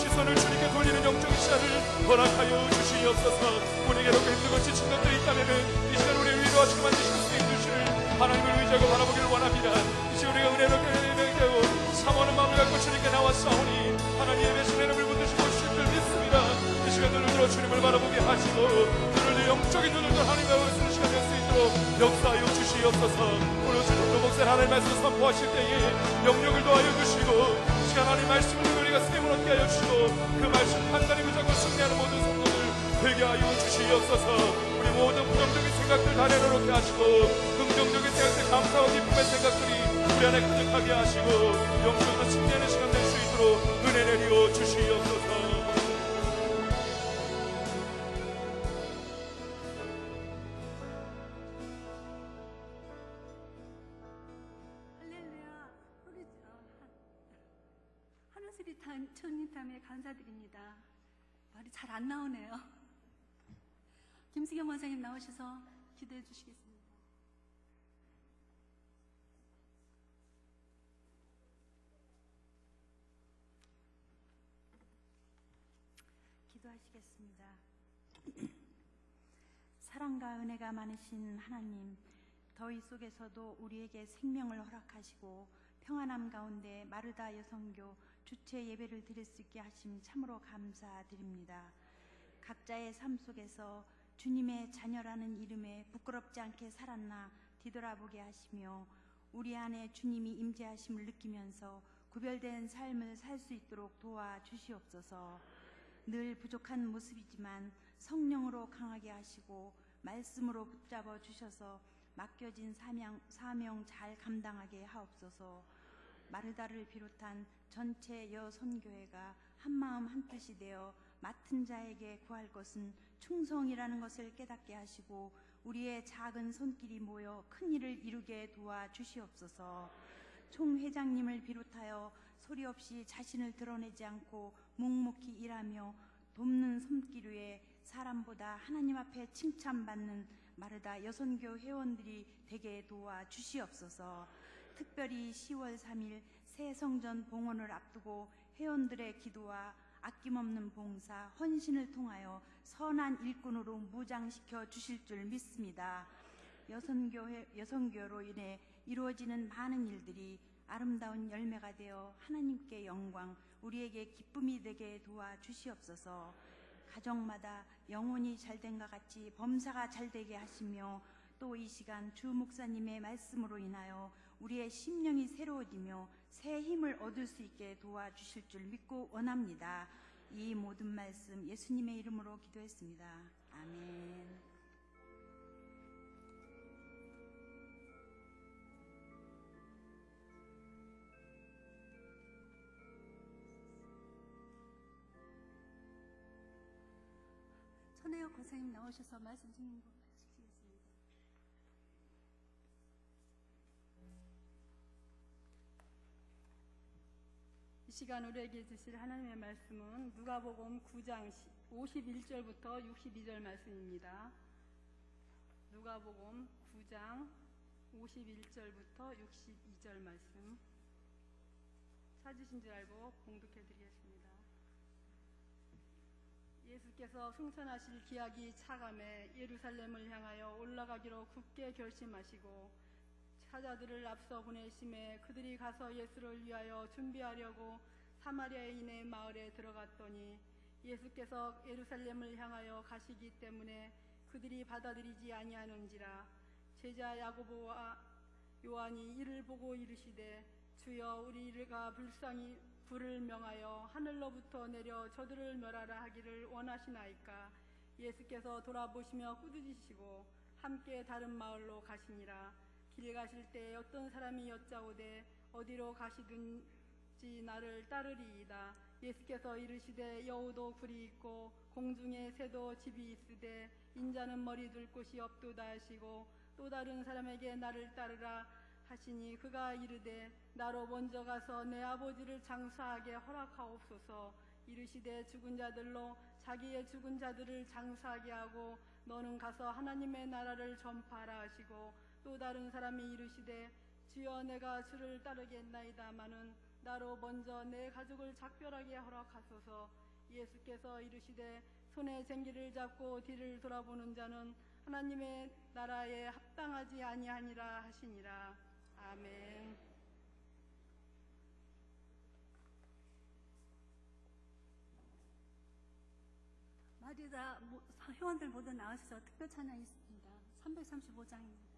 시선을 주님께 돌리는 영적인 시야를 허락하여 주시옵소서. 우리에게로 힘들고 지친 것들이 있다면은 이 시간 우리를 위로하시고 만드시고 쓰임 주시를 하나님을 의지하고 바라보기를 원합니다. 이 시간 우리가 은혜로 되고 사모하는 마음을 갖고 주님께 나왔사오니 하나님의 배신의 이름을 붙드시고 주실 줄 믿습니다. 이 시간 눈을 들어 주님을 바라보게 하시고 눈을 영적인 눈을 들어 하나님과 쓰는 시간 될 수 있도록 역사하여 주시옵소서. 오늘 주님도 목사님 하나님의 말씀을 선포하실 때에 영역을 더하여 주시고 이 시간 하나님 말씀을 듣고 우리가 쓰임을 얻게 하여 주시고 그 말씀 판단이 무조건 승리하는 모든 성도들 되게 하여 주시옵소서. 우리 모든 부정적인 생각들 다 내려놓게 하시고 긍정적인 생각들 감사와 기쁨의 생각들이 우리 안에 가득하게 하시고 영적으로 승리하는 시간 될 수 있도록 은혜 내려 주시옵소서. 천리탐에 감사드립니다. 말이 잘 안 나오네요. 김수경 원사님 나오셔서 기도해 주시겠습니다. 기도하시겠습니다. 사랑과 은혜가 많으신 하나님, 더위 속에서도 우리에게 생명을 허락하시고 평안함 가운데 마르다 여성교 주체 예배를 드릴 수 있게 하심 참으로 감사드립니다. 각자의 삶 속에서 주님의 자녀라는 이름에 부끄럽지 않게 살았나 뒤돌아보게 하시며 우리 안에 주님이 임재하심을 느끼면서 구별된 삶을 살 수 있도록 도와주시옵소서. 늘 부족한 모습이지만 성령으로 강하게 하시고 말씀으로 붙잡아 주셔서 맡겨진 사명 잘 감당하게 하옵소서. 마르다를 비롯한 전체 여선교회가 한마음 한뜻이 되어 맡은 자에게 구할 것은 충성이라는 것을 깨닫게 하시고 우리의 작은 손길이 모여 큰 일을 이루게 도와주시옵소서. 총회장님을 비롯하여 소리 없이 자신을 드러내지 않고 묵묵히 일하며 돕는 손길 위에 사람보다 하나님 앞에 칭찬받는 마르다 여선교 회원들이 되게 도와주시옵소서. 특별히 10월 3일 새 성전 봉헌을 앞두고 회원들의 기도와 아낌없는 봉사, 헌신을 통하여 선한 일꾼으로 무장시켜 주실 줄 믿습니다. 여성교로 인해 이루어지는 많은 일들이 아름다운 열매가 되어 하나님께 영광, 우리에게 기쁨이 되게 도와주시옵소서. 가정마다 영혼이 잘된과 같이 범사가 잘되게 하시며 또 이 시간 주 목사님의 말씀으로 인하여 우리의 심령이 새로워지며 새 힘을 얻을 수 있게 도와주실 줄 믿고 원합니다. 이 모든 말씀 예수님의 이름으로 기도했습니다. 아멘. 천혜여 권사님 나오셔서 말씀 듣는 거 시키겠습니다. 이 시간 우리에게 주실 하나님의 말씀은 누가복음 9장 51절부터 62절 말씀입니다. 누가복음 9장 51절부터 62절 말씀 찾으신 줄 알고 봉독해 드리겠습니다. 예수께서 승천하실 기약이 차감해 예루살렘을 향하여 올라가기로 굳게 결심하시고 사자들을 앞서 보내심에 그들이 가서 예수를 위하여 준비하려고 사마리아인의 마을에 들어갔더니 예수께서 예루살렘을 향하여 가시기 때문에 그들이 받아들이지 아니하는지라. 제자 야고보와 요한이 이를 보고 이르시되 주여 우리가 불쌍히 불을 명하여 하늘로부터 내려 저들을 멸하라 하기를 원하시나이까. 예수께서 돌아보시며 꾸짖으시고 함께 다른 마을로 가시니라. 길 가실 때 어떤 사람이 여짜오되 어디로 가시든지 나를 따르리이다. 예수께서 이르시되 여우도 굴이 있고 공중에 새도 집이 있으되 인자는 머리 둘 곳이 없도다 하시고 또 다른 사람에게 나를 따르라 하시니 그가 이르되 나로 먼저 가서 내 아버지를 장사하게 허락하옵소서. 이르시되 죽은 자들로 자기의 죽은 자들을 장사하게 하고 너는 가서 하나님의 나라를 전파하라 하시고 또 다른 사람이 이르시되 주여 내가 주를 따르겠나이다마는 나로 먼저 내 가족을 작별하게 허락하소서. 예수께서 이르시되 손에 쟁기를 잡고 뒤를 돌아보는 자는 하나님의 나라에 합당하지 아니하니라 하시니라. 아멘. 마리다 회원들 모두 나와주셔서 특별 찬양이 있습니다. 335장입니다.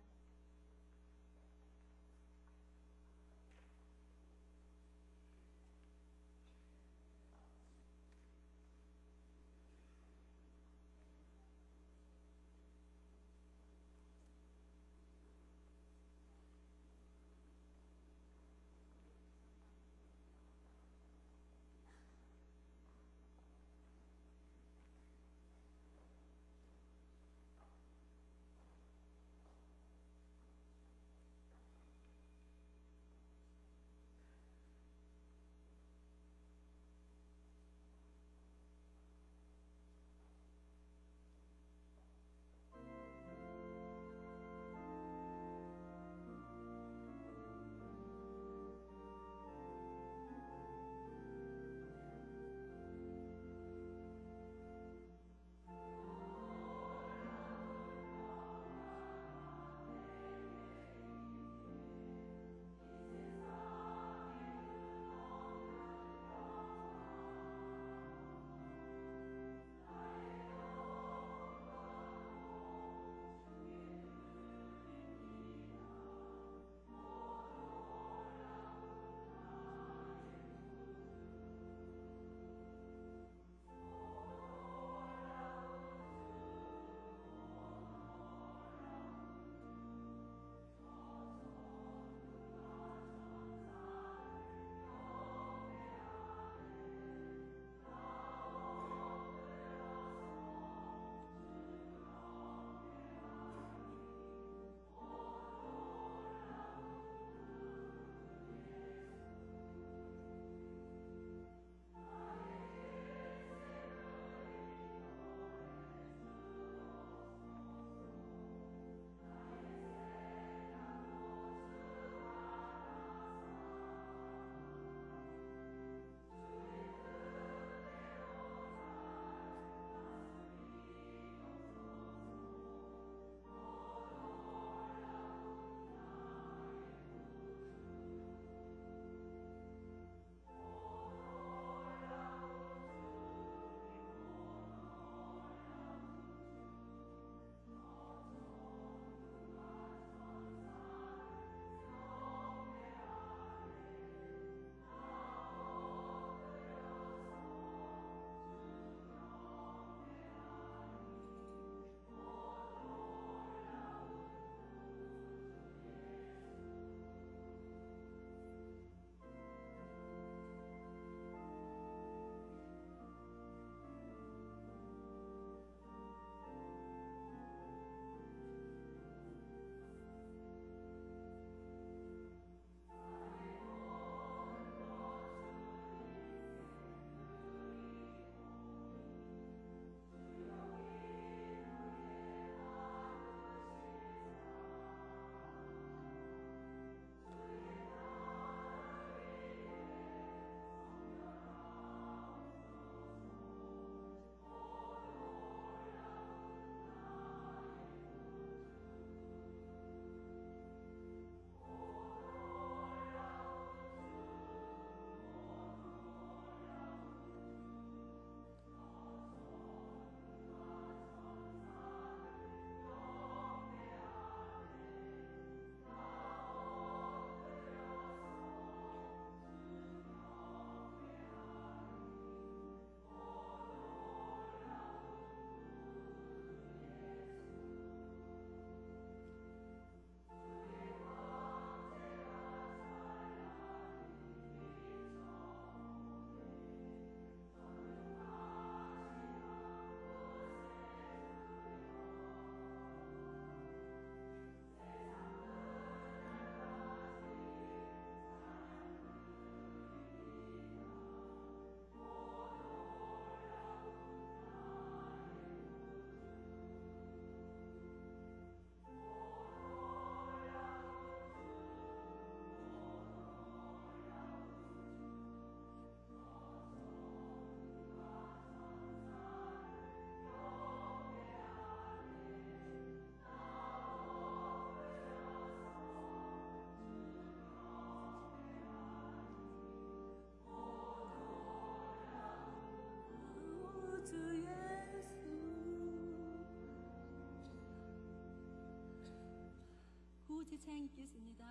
제창 읽겠습니다.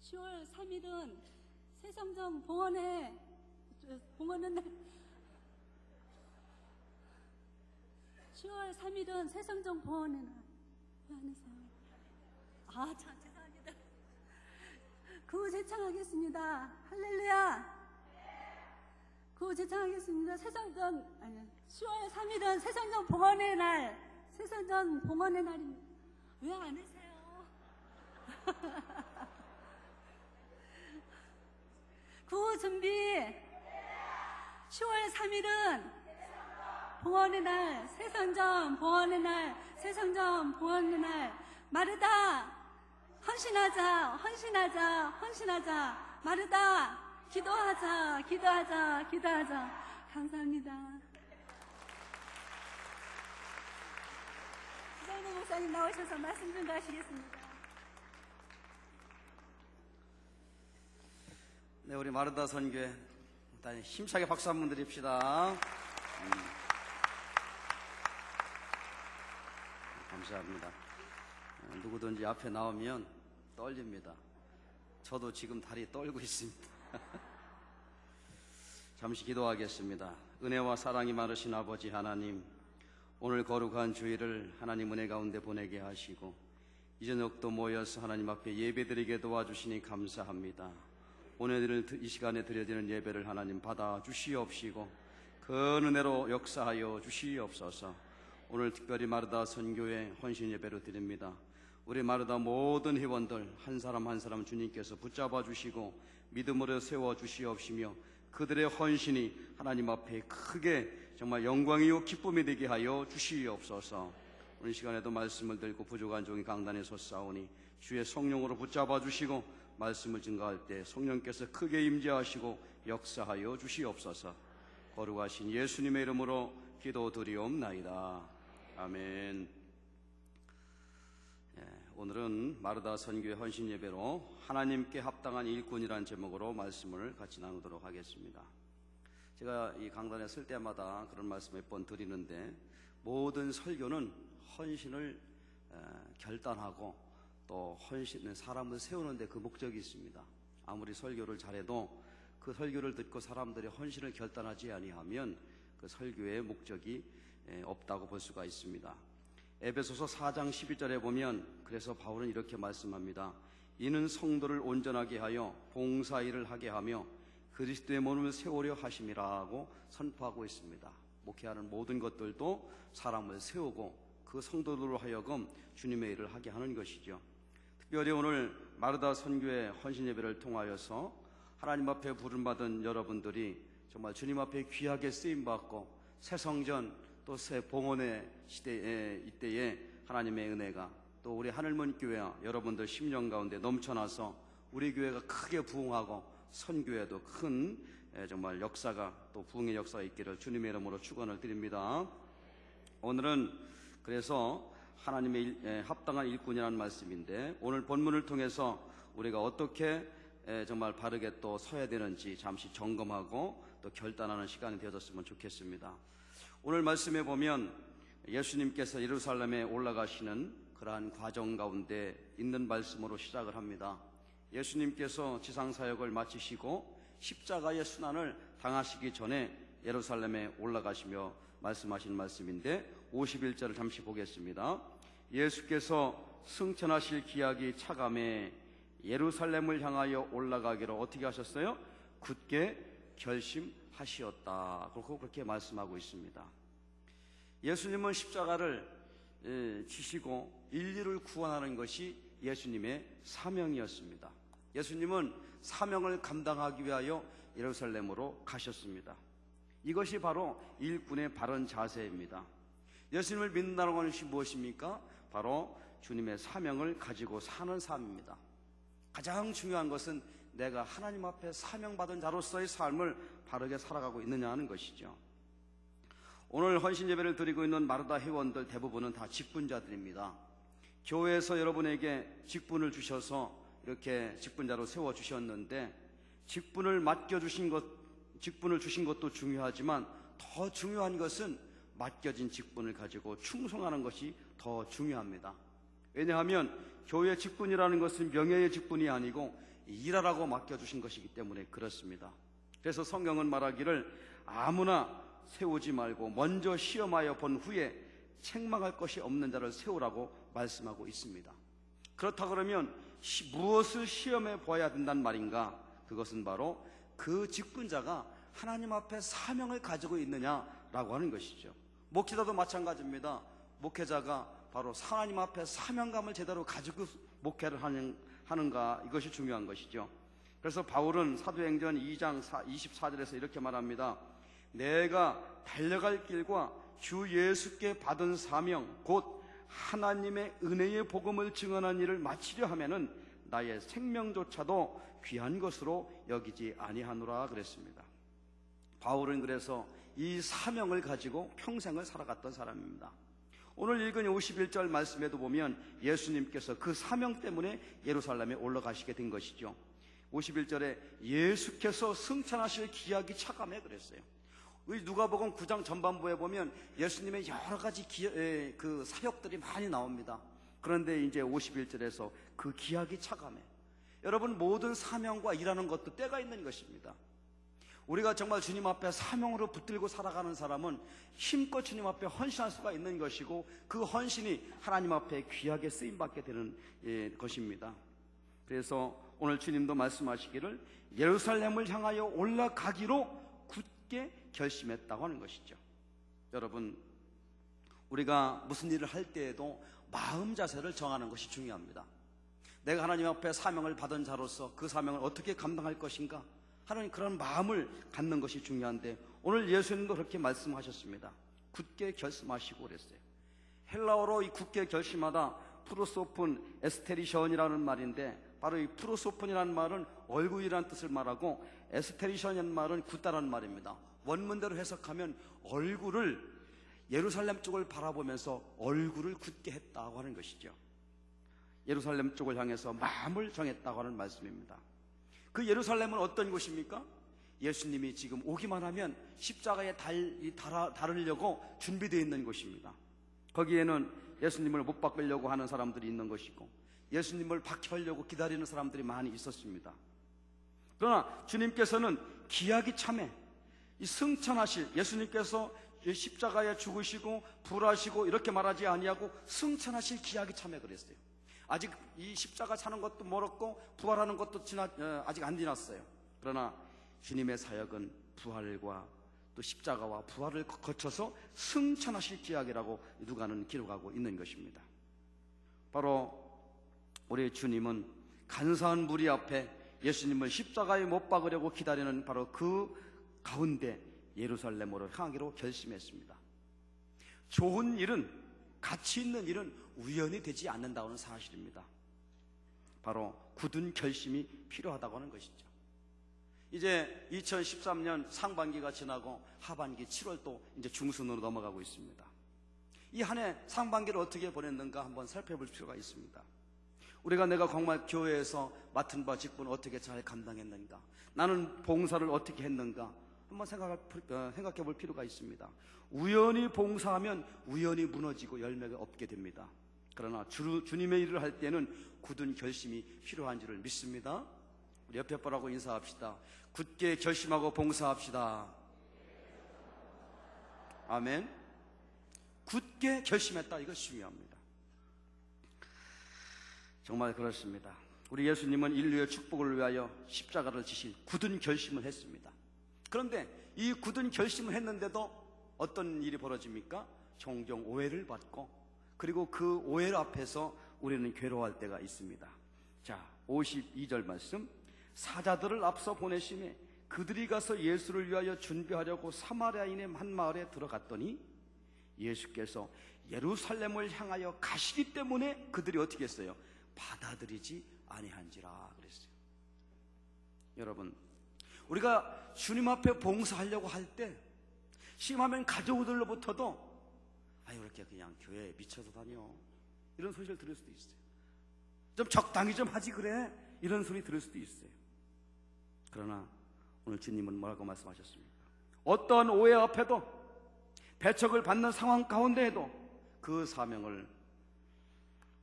10월 3일은 새성정 봉헌의 날 10월 3일은 새성정 봉헌의 날. 왜 안 하세요? 참 죄송합니다. 구호 제창하겠습니다. 할렐루야. 구호 제창하겠습니다. 10월 3일은 새성정 봉헌의 날. 새성정 봉헌의 날입니다. 왜 안 하세요? 구호 준비. 10월 3일은 봉헌의 날, 새성정 봉헌의 날, 새성정 봉헌의 날. 마르다 헌신하자, 헌신하자, 헌신하자. 마르다 기도하자, 기도하자, 기도하자. 감사합니다. 이정도 목사님 나오셔서 말씀 좀 하시겠습니다. 네, 우리 마르다 선교회 일단 힘차게 박수 한번 드립시다. 감사합니다. 누구든지 앞에 나오면 떨립니다. 저도 지금 다리 떨고 있습니다. 잠시 기도하겠습니다. 은혜와 사랑이 많으신 아버지 하나님, 오늘 거룩한 주일을 하나님 은혜 가운데 보내게 하시고 이 저녁도 모여서 하나님 앞에 예배드리게 도와주시니 감사합니다. 오늘 이 시간에 드려지는 예배를 하나님 받아 주시옵시고 그 은혜로 역사하여 주시옵소서. 오늘 특별히 마르다 선교회 헌신 예배로 드립니다. 우리 마르다 모든 회원들 한 사람 한 사람 주님께서 붙잡아 주시고 믿음으로 세워 주시옵시며 그들의 헌신이 하나님 앞에 크게 정말 영광이요 기쁨이 되게 하여 주시옵소서. 오늘 시간에도 말씀을 들고 부족한 종이 강단에 섰사오니 주의 성령으로 붙잡아 주시고 말씀을 증거할 때 성령께서 크게 임재하시고 역사하여 주시옵소서. 거룩하신 예수님의 이름으로 기도드리옵나이다. 아멘. 오늘은 마르다 선교회 헌신 예배로 하나님께 합당한 일꾼이라는 제목으로 말씀을 같이 나누도록 하겠습니다. 제가 이 강단에 설 때마다 그런 말씀 몇 번 드리는데 모든 설교는 헌신을 결단하고 또 헌신은 사람을 세우는 데 그 목적이 있습니다. 아무리 설교를 잘해도 그 설교를 듣고 사람들이 헌신을 결단하지 아니하면 그 설교의 목적이 없다고 볼 수가 있습니다. 에베소서 4장 12절에 보면 그래서 바울은 이렇게 말씀합니다. 이는 성도를 온전하게 하여 봉사일을 하게 하며 그리스도의 몸을 세우려 하심이라고 선포하고 있습니다. 목회하는 모든 것들도 사람을 세우고 그 성도들로 하여금 주님의 일을 하게 하는 것이죠. 특별히 오늘 마르다 선교회 헌신 예배를 통하여서 하나님 앞에 부름받은 여러분들이 정말 주님 앞에 귀하게 쓰임받고 새 성전 또 새 봉헌의 시대에 이때에 하나님의 은혜가 또 우리 하늘문 교회와 여러분들 심령 가운데 넘쳐나서 우리 교회가 크게 부흥하고 선교회도 큰 정말 역사가 또 부흥의 역사가 있기를 주님의 이름으로 축원을 드립니다. 오늘은 그래서 하나님의 합당한 일꾼이라는 말씀인데 오늘 본문을 통해서 우리가 어떻게 정말 바르게 또 서야 되는지 잠시 점검하고 또 결단하는 시간이 되어졌으면 좋겠습니다. 오늘 말씀에 보면 예수님께서 예루살렘에 올라가시는 그러한 과정 가운데 있는 말씀으로 시작을 합니다. 예수님께서 지상사역을 마치시고 십자가의 순환을 당하시기 전에 예루살렘에 올라가시며 말씀하신 말씀인데 51절을 잠시 보겠습니다. 예수께서 승천하실 기약이 차감해 예루살렘을 향하여 올라가기로 어떻게 하셨어요? 굳게 결심하시었다. 그렇게 말씀하고 있습니다. 예수님은 십자가를 지시고 인류를 구원하는 것이 예수님의 사명이었습니다. 예수님은 사명을 감당하기 위하여 예루살렘으로 가셨습니다. 이것이 바로 일꾼의 바른 자세입니다. 예수님을 믿는다는 것이 무엇입니까? 바로 주님의 사명을 가지고 사는 삶입니다. 가장 중요한 것은 내가 하나님 앞에 사명받은 자로서의 삶을 바르게 살아가고 있느냐 하는 것이죠. 오늘 헌신 예배를 드리고 있는 마르다 회원들 대부분은 다 직분자들입니다. 교회에서 여러분에게 직분을 주셔서 이렇게 직분자로 세워주셨는데 직분을 맡겨주신 것, 직분을 주신 것도 중요하지만 더 중요한 것은 맡겨진 직분을 가지고 충성하는 것이 더 중요합니다. 왜냐하면 교회 직분이라는 것은 명예의 직분이 아니고 일하라고 맡겨주신 것이기 때문에 그렇습니다. 그래서 성경은 말하기를 아무나 세우지 말고 먼저 시험하여 본 후에 책망할 것이 없는 자를 세우라고 말씀하고 있습니다. 그렇다 그러면 무엇을 시험해 보아야 된단 말인가? 그것은 바로 그 직분자가 하나님 앞에 사명을 가지고 있느냐라고 하는 것이죠. 목회자도 마찬가지입니다. 목회자가 바로 하나님 앞에 사명감을 제대로 가지고 목회를 하는가, 이것이 중요한 것이죠. 그래서 바울은 사도행전 2장 24절에서 이렇게 말합니다. 내가 달려갈 길과 주 예수께 받은 사명 곧 하나님의 은혜의 복음을 증언한 일을 마치려 하면은 나의 생명조차도 귀한 것으로 여기지 아니하노라 그랬습니다. 바울은 그래서 이 사명을 가지고 평생을 살아갔던 사람입니다. 오늘 읽은 51절 말씀에도 보면 예수님께서 그 사명 때문에 예루살렘에 올라가시게 된 것이죠. 51절에 예수께서 승천하실 기약이 차감해 그랬어요. 누가복음 9장 전반부에 보면 예수님의 여러 가지 그 사역들이 많이 나옵니다. 그런데 이제 51절에서 그 기약이 차감해. 여러분, 모든 사명과 일하는 것도 때가 있는 것입니다. 우리가 정말 주님 앞에 사명으로 붙들고 살아가는 사람은 힘껏 주님 앞에 헌신할 수가 있는 것이고, 그 헌신이 하나님 앞에 귀하게 쓰임받게 되는 것입니다. 그래서 오늘 주님도 말씀하시기를 예루살렘을 향하여 올라가기로 굳게 결심했다고 하는 것이죠. 여러분, 우리가 무슨 일을 할 때에도 마음 자세를 정하는 것이 중요합니다. 내가 하나님 앞에 사명을 받은 자로서 그 사명을 어떻게 감당할 것인가 하는 그런 마음을 갖는 것이 중요한데, 오늘 예수님도 그렇게 말씀하셨습니다. 굳게 결심하시고 그랬어요. 헬라어로 이 굳게 결심하다 프로소폰 에스테리션이라는 말인데, 바로 이 프로소폰이라는 말은 얼굴이라는 뜻을 말하고 에스테리션이라는 말은 굳다라는 말입니다. 원문대로 해석하면 얼굴을, 예루살렘 쪽을 바라보면서 얼굴을 굳게 했다고 하는 것이죠. 예루살렘 쪽을 향해서 마음을 정했다고 하는 말씀입니다. 그 예루살렘은 어떤 곳입니까? 예수님이 지금 오기만 하면 십자가에 달으려고 준비되어 있는 곳입니다. 거기에는 예수님을 못 박으려고 하는 사람들이 있는 것이고, 예수님을 박혀하려고 기다리는 사람들이 많이 있었습니다. 그러나 주님께서는 기약이 참해, 이 승천하실, 예수님께서 십자가에 죽으시고 부활하시고 이렇게 말하지 아니하고 승천하실 기약이 참해 그랬어요. 아직 이 십자가 차는 것도 멀었고 부활하는 것도 아직 안 지났어요. 그러나 주님의 사역은 부활과 또 십자가와 부활을 거쳐서 승천하실 기약이라고 누가는 기록하고 있는 것입니다. 바로 우리 주님은 간사한 무리 앞에 예수님을 십자가에 못 박으려고 기다리는 바로 그 가운데 예루살렘으로 향하기로 결심했습니다. 좋은 일은, 가치 있는 일은 우연히 되지 않는다는 사실입니다. 바로 굳은 결심이 필요하다고 하는 것이죠. 이제 2013년 상반기가 지나고 하반기 7월도 이제 중순으로 넘어가고 있습니다. 이 한 해 상반기를 어떻게 보냈는가 한번 살펴볼 필요가 있습니다. 내가 정말 교회에서 맡은 바 직분을 어떻게 잘 감당했는가, 나는 봉사를 어떻게 했는가 한번 생각해 볼 필요가 있습니다. 우연히 봉사하면 우연히 무너지고 열매가 없게 됩니다. 그러나 주님의 일을 할 때는 굳은 결심이 필요한 줄을 믿습니다. 우리 옆에 분하고 인사합시다. 굳게 결심하고 봉사합시다. 아멘. 굳게 결심했다, 이것이 중요합니다. 정말 그렇습니다. 우리 예수님은 인류의 축복을 위하여 십자가를 지실 굳은 결심을 했습니다. 그런데 이 굳은 결심을 했는데도 어떤 일이 벌어집니까? 종종 오해를 받고, 그리고 그 오해 앞에서 우리는 괴로워할 때가 있습니다. 자, 52절 말씀. 사자들을 앞서 보내심에 그들이 가서 예수를 위하여 준비하려고 사마리아인의 한 마을에 들어갔더니 예수께서 예루살렘을 향하여 가시기 때문에 그들이 어떻게 했어요? 받아들이지 아니한지라 그랬어요. 여러분, 우리가 주님 앞에 봉사하려고 할 때 심하면 가족들로부터도 아유, 이렇게 그냥 교회에 미쳐서 다녀, 이런 소리를 들을 수도 있어요. 좀 적당히 좀 하지 그래, 이런 소리 들을 수도 있어요. 그러나 오늘 주님은 뭐라고 말씀하셨습니까? 어떤 오해 앞에도, 배척을 받는 상황 가운데에도 그 사명을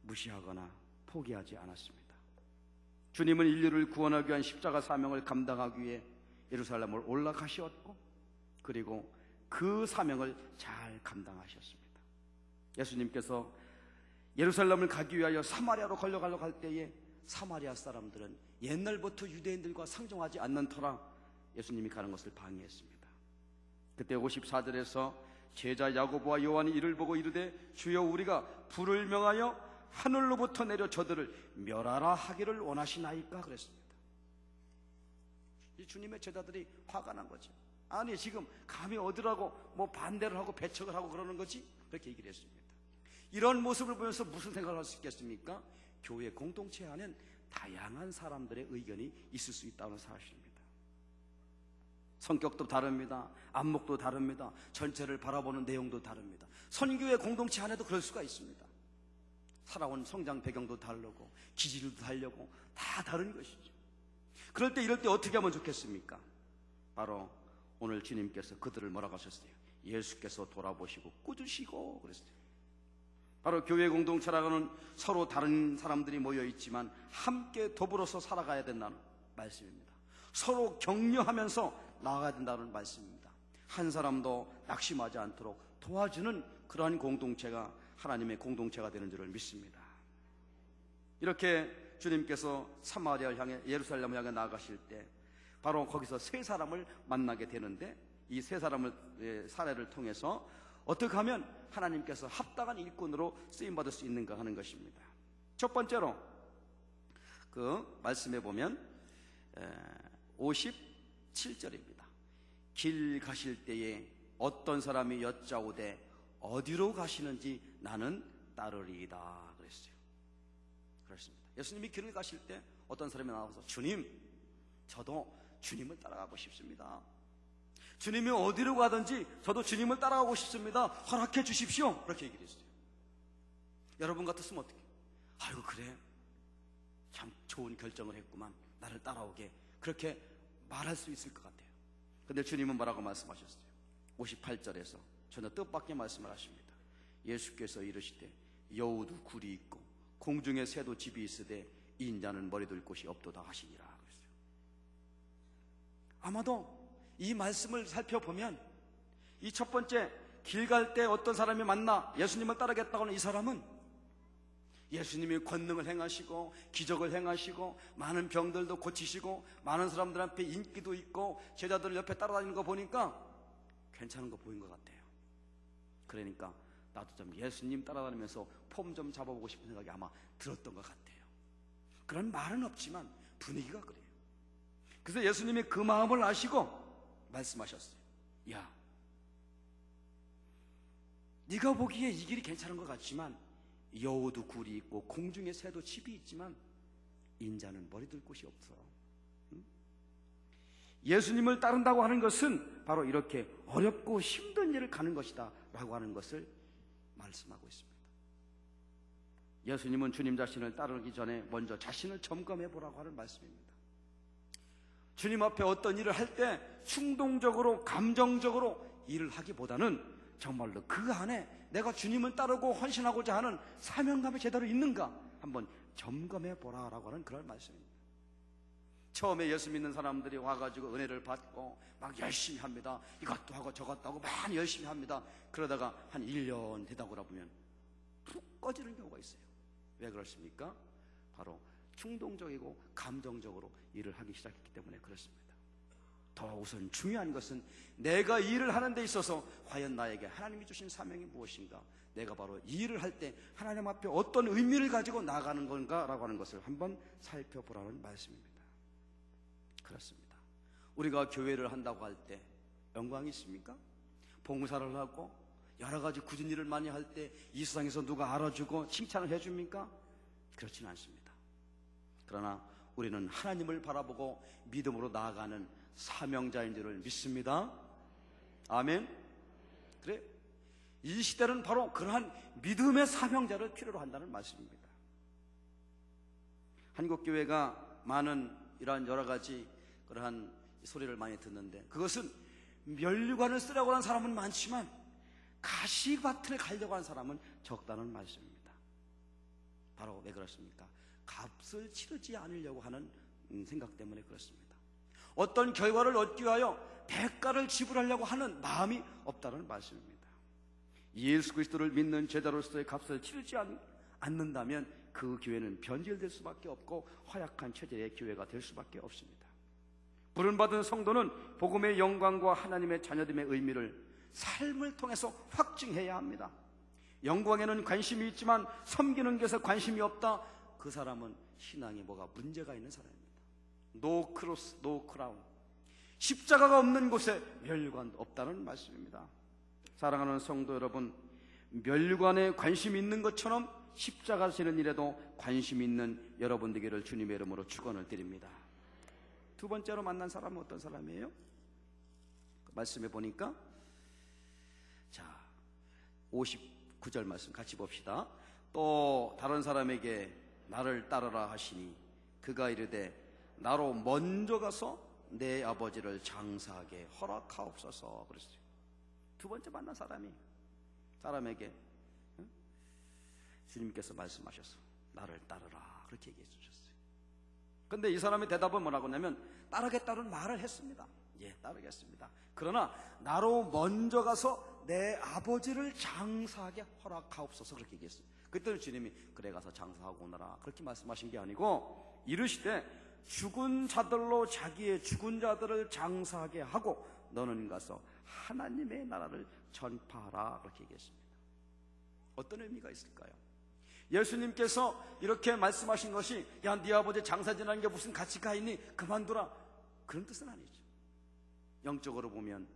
무시하거나 포기하지 않았습니다. 주님은 인류를 구원하기 위한 십자가 사명을 감당하기 위해 예루살렘을 올라가셨고, 그리고 그 사명을 잘 감당하셨습니다. 예수님께서 예루살렘을 가기 위하여 사마리아로 걸려가려고 할 때에 사마리아 사람들은 옛날부터 유대인들과 상종하지 않는 터라 예수님이 가는 것을 방해했습니다. 그때 54절에서 제자 야고보와 요한이 이를 보고 이르되 주여 우리가 불을 명하여 하늘로부터 내려 저들을 멸하라 하기를 원하시나이까 그랬습니다. 이 주님의 제자들이 화가 난 거죠. 아니 지금 감히 얻으라고 뭐 반대를 하고 배척을 하고 그러는 거지? 그렇게 얘기를 했습니다. 이런 모습을 보면서 무슨 생각을 할 수 있겠습니까? 교회 공동체 안엔 다양한 사람들의 의견이 있을 수 있다는 사실입니다. 성격도 다릅니다. 안목도 다릅니다. 전체를 바라보는 내용도 다릅니다. 선교회 공동체 안에도 그럴 수가 있습니다. 살아온 성장 배경도 다르고 기질도 다르고 다 다른 것이죠. 그럴 때 이럴 때 어떻게 하면 좋겠습니까? 바로 오늘 주님께서 그들을 뭐라고 하셨어요? 예수께서 돌아보시고 꾸짖으시고 그랬어요. 바로 교회 공동체라고는 서로 다른 사람들이 모여있지만 함께 더불어서 살아가야 된다는 말씀입니다. 서로 격려하면서 나아가야 된다는 말씀입니다. 한 사람도 낙심하지 않도록 도와주는 그러한 공동체가 하나님의 공동체가 되는 줄을 믿습니다. 이렇게 주님께서 사마리아를 향해 예루살렘을 향해 나아가실 때 바로 거기서 세 사람을 만나게 되는데, 이 세 사람의 사례를 통해서 어떻게 하면 하나님께서 합당한 일꾼으로 쓰임받을 수 있는가 하는 것입니다. 첫 번째로 그 말씀해 보면 57절입니다. 길 가실 때에 어떤 사람이 여짜오되 어디로 가시는지 나는 따르리이다 그랬어요. 그렇습니다. 예수님이 길을 가실 때 어떤 사람이 나와서 주님, 저도 주님을 따라가고 싶습니다. 주님이 어디로 가든지 저도 주님을 따라가고 싶습니다. 허락해 주십시오. 그렇게 얘기를 했어요. 여러분 같았으면 어떻게? 아이고 그래, 참 좋은 결정을 했구만, 나를 따라오게, 그렇게 말할 수 있을 것 같아요. 근데 주님은 뭐라고 말씀하셨어요? 58절에서 전혀 뜻밖의 말씀을 하십니다. 예수께서 이르시되 여우도 굴이 있고 공중에 새도 집이 있으되 인자는 머리 둘 곳이 없도다 하시니라 그랬어요. 아마도 이 말씀을 살펴보면 이 첫 번째 길 갈 때 어떤 사람이 만나 예수님을 따르겠다고 하는 이 사람은 예수님이 권능을 행하시고 기적을 행하시고 많은 병들도 고치시고 많은 사람들 앞에 인기도 있고 제자들 옆에 따라다니는 거 보니까 괜찮은 거 보인 것 같아요. 그러니까 나도 좀 예수님 따라다니면서 폼 좀 잡아보고 싶은 생각이 아마 들었던 것 같아요. 그런 말은 없지만 분위기가 그래요. 그래서 예수님이 그 마음을 아시고 말씀하셨어요. 야, 네가 보기에 이 길이 괜찮은 것 같지만 여우도 굴이 있고 공중에 새도 집이 있지만 인자는 머리 둘 곳이 없어. 예수님을 따른다고 하는 것은 바로 이렇게 어렵고 힘든 일을 가는 것이다 라고 하는 것을 말씀하고 있습니다. 예수님은 주님 자신을 따르기 전에 먼저 자신을 점검해 보라고 하는 말씀입니다. 주님 앞에 어떤 일을 할 때 충동적으로 감정적으로 일을 하기보다는 정말로 그 안에 내가 주님을 따르고 헌신하고자 하는 사명감이 제대로 있는가 한번 점검해 보라라고 하는 그런 말씀입니다. 처음에 예수 믿는 사람들이 와가지고 은혜를 받고 막 열심히 합니다. 이것도 하고 저것도 하고 많이 열심히 합니다. 그러다가 한 1년 되다 보면 푹 꺼지는 경우가 있어요. 왜 그렇습니까? 바로 충동적이고 감정적으로 일을 하기 시작했기 때문에 그렇습니다. 더 우선 중요한 것은 내가 일을 하는 데 있어서 과연 나에게 하나님이 주신 사명이 무엇인가, 내가 바로 이 일을 할 때 하나님 앞에 어떤 의미를 가지고 나가는 건가 라고 하는 것을 한번 살펴보라는 말씀입니다. 그렇습니다. 우리가 교회를 한다고 할 때 영광이 있습니까? 봉사를 하고 여러 가지 굳은 일을 많이 할 때 이 세상에서 누가 알아주고 칭찬을 해줍니까? 그렇지는 않습니다. 그러나 우리는 하나님을 바라보고 믿음으로 나아가는 사명자인 줄을 믿습니다. 아멘. 그래, 이 시대는 바로 그러한 믿음의 사명자를 필요로 한다는 말씀입니다. 한국교회가 많은 이러한 여러 가지 그러한 소리를 많이 듣는데, 그것은 면류관을 쓰려고 하는 사람은 많지만 가시밭을 가려고 하는 사람은 적다는 말씀입니다. 바로 왜 그렇습니까? 값을 치르지 않으려고 하는 생각 때문에 그렇습니다. 어떤 결과를 얻기 위하여 대가를 지불하려고 하는 마음이 없다는 말씀입니다. 예수 그리스도를 믿는 제자로서의 값을 치르지 않는다면 그 교회는 변질될 수밖에 없고 허약한 체질의 교회가 될 수밖에 없습니다. 부름받은 성도는 복음의 영광과 하나님의 자녀됨의 의미를 삶을 통해서 확증해야 합니다. 영광에는 관심이 있지만 섬기는 것에 관심이 없다, 그 사람은 신앙에 뭐가 문제가 있는 사람입니다. No cross, no crown. 십자가가 없는 곳에 멸관 없다는 말씀입니다. 사랑하는 성도 여러분, 멸관에 관심이 있는 것처럼 십자가 지는 일에도 관심이 있는 여러분 되기를 주님의 이름으로 축원을 드립니다. 두 번째로 만난 사람은 어떤 사람이에요? 말씀해 보니까, 자, 59절 말씀 같이 봅시다. 또 다른 사람에게 나를 따르라 하시니 그가 이르되 나로 먼저 가서 내 아버지를 장사하게 허락하옵소서 그랬어요. 두 번째 만난 사람에게 주님께서 말씀하셔서 나를 따르라 그렇게 얘기해 주셨어요. 근데 이 사람의 대답은 뭐라고 하냐면 따르겠다는 말을 했습니다. 예, 따르겠습니다. 그러나 나로 먼저 가서 내 아버지를 장사하게 허락하옵소서 그렇게 얘기했어요. 그때는 주님이 그래 가서 장사하고 오너라 그렇게 말씀하신 게 아니고 이르시되 죽은 자들로 자기의 죽은 자들을 장사하게 하고 너는 가서 하나님의 나라를 전파하라 그렇게 얘기했습니다. 어떤 의미가 있을까요? 예수님께서 이렇게 말씀하신 것이 야, 네 아버지 장사 지나는 게 무슨 가치가 있니? 그만두라 그런 뜻은 아니죠. 영적으로 보면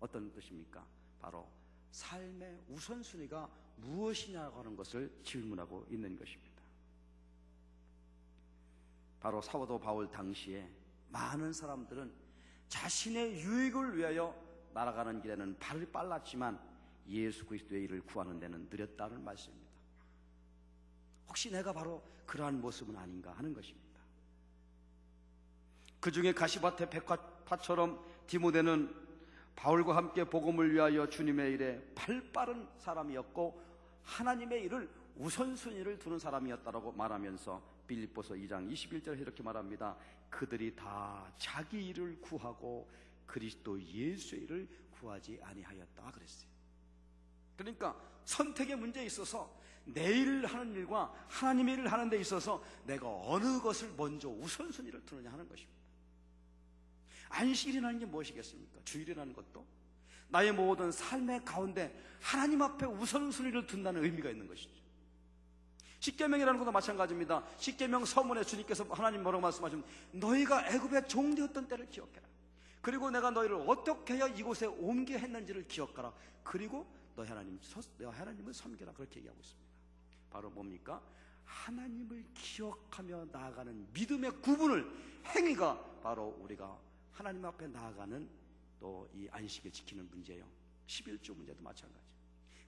어떤 뜻입니까? 바로 삶의 우선순위가 무엇이냐고 하는 것을 질문하고 있는 것입니다. 바로 사도 바울 당시에 많은 사람들은 자신의 유익을 위하여 날아가는 길에는 발이 빨랐지만 예수 그리스도의 일을 구하는 데는 느렸다는 말씀입니다. 혹시 내가 바로 그러한 모습은 아닌가 하는 것입니다. 그 중에 가시밭의 백화파처럼 디모데는 바울과 함께 복음을 위하여 주님의 일에 발빠른 사람이었고 하나님의 일을 우선순위를 두는 사람이었다고 말하면서 빌립보서 2장 21절에 이렇게 말합니다. 그들이 다 자기 일을 구하고 그리스도 예수의 일을 구하지 아니하였다 그랬어요. 그러니까 선택의 문제에 있어서 내 일을 하는 일과 하나님의 일을 하는 데 있어서 내가 어느 것을 먼저 우선순위를 두느냐 하는 것입니다. 안식일이라는 게 무엇이겠습니까? 주일이라는 것도 나의 모든 삶의 가운데 하나님 앞에 우선순위를 둔다는 의미가 있는 것이죠. 십계명이라는 것도 마찬가지입니다. 십계명 서문에 주님께서 하나님 뭐라고 말씀하시면 너희가 애굽의 종되었던 때를 기억해라. 그리고 내가 너희를 어떻게 해야 이곳에 옮게 했는지를 기억하라. 그리고 너희 하나님을 섬겨라. 그렇게 얘기하고 있습니다. 바로 뭡니까? 하나님을 기억하며 나아가는 믿음의 구분을 행위가 바로 우리가 하나님 앞에 나아가는 또 이 안식을 지키는 문제예요. 11조 문제도 마찬가지.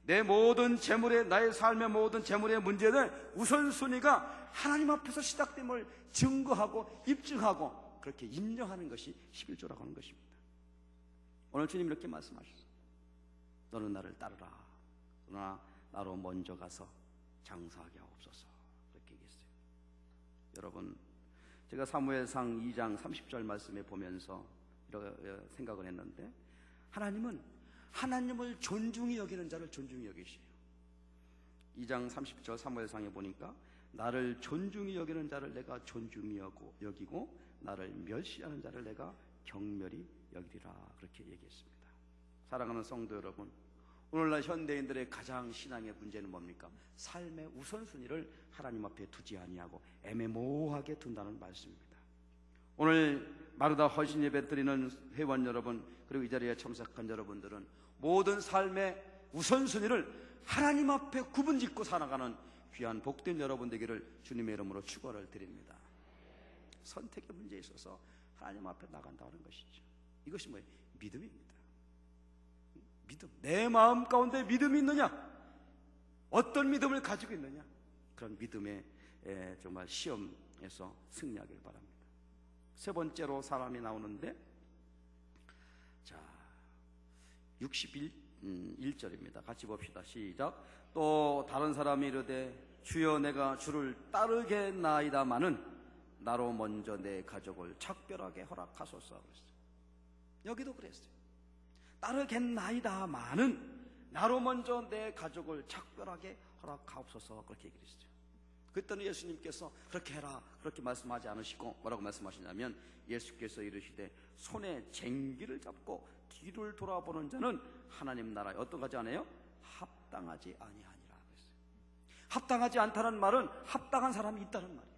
내 모든 재물의 나의 삶의 모든 재물의 문제는 우선순위가 하나님 앞에서 시작됨을 증거하고 입증하고 그렇게 인정하는 것이 11조라고 하는 것입니다. 오늘 주님 이렇게 말씀하셨어요. 너는 나를 따르라. 그러나 나로 먼저 가서 장사하게 하옵소서. 그렇게 얘기했어요. 여러분, 제가 사무엘상 2장 30절 말씀에 보면서 이렇게 생각을 했는데 하나님은 하나님을 존중히 여기는 자를 존중히 여기시요. 2장 30절 사무엘상에 보니까 나를 존중히 여기는 자를 내가 존중히 여기고 나를 멸시하는 자를 내가 경멸히 여기리라 그렇게 얘기했습니다. 사랑하는 성도 여러분, 오늘날 현대인들의 가장 신앙의 문제는 뭡니까? 삶의 우선순위를 하나님 앞에 두지 아니하고 애매모호하게 둔다는 말씀입니다. 오늘 마르다 헌신 예배 드리는 회원 여러분 그리고 이 자리에 참석한 여러분들은 모든 삶의 우선순위를 하나님 앞에 구분짓고 살아가는 귀한 복된 여러분 되기를 주님의 이름으로 축원을 드립니다. 선택의 문제에 있어서 하나님 앞에 나간다는 것이죠. 이것이 뭐예요? 믿음입니다. 믿음. 내 마음 가운데 믿음이 있느냐? 어떤 믿음을 가지고 있느냐? 그런 믿음의 정말 시험에서 승리하길 바랍니다. 세 번째로 사람이 나오는데, 자, 61절입니다. 같이 봅시다. 시작. 또 다른 사람이 이르되 주여 내가 주를 따르겠나이다마는 나로 먼저 내 가족을 작별하게 허락하소서 그랬어요. 여기도 그랬어요. 따르겠나이다마는 나로 먼저 내 가족을 작별하게 허락하옵소서 그렇게 얘기를 했어요. 그랬더니 예수님께서 그렇게 해라 그렇게 말씀하지 않으시고 뭐라고 말씀하시냐면 예수께서 이르시되 손에 쟁기를 잡고 뒤를 돌아보는 자는 하나님 나라에 어떤 가지 않아요? 합당하지 아니하니라 그랬어요. 합당하지 않다는 말은 합당한 사람이 있다는 말이에요.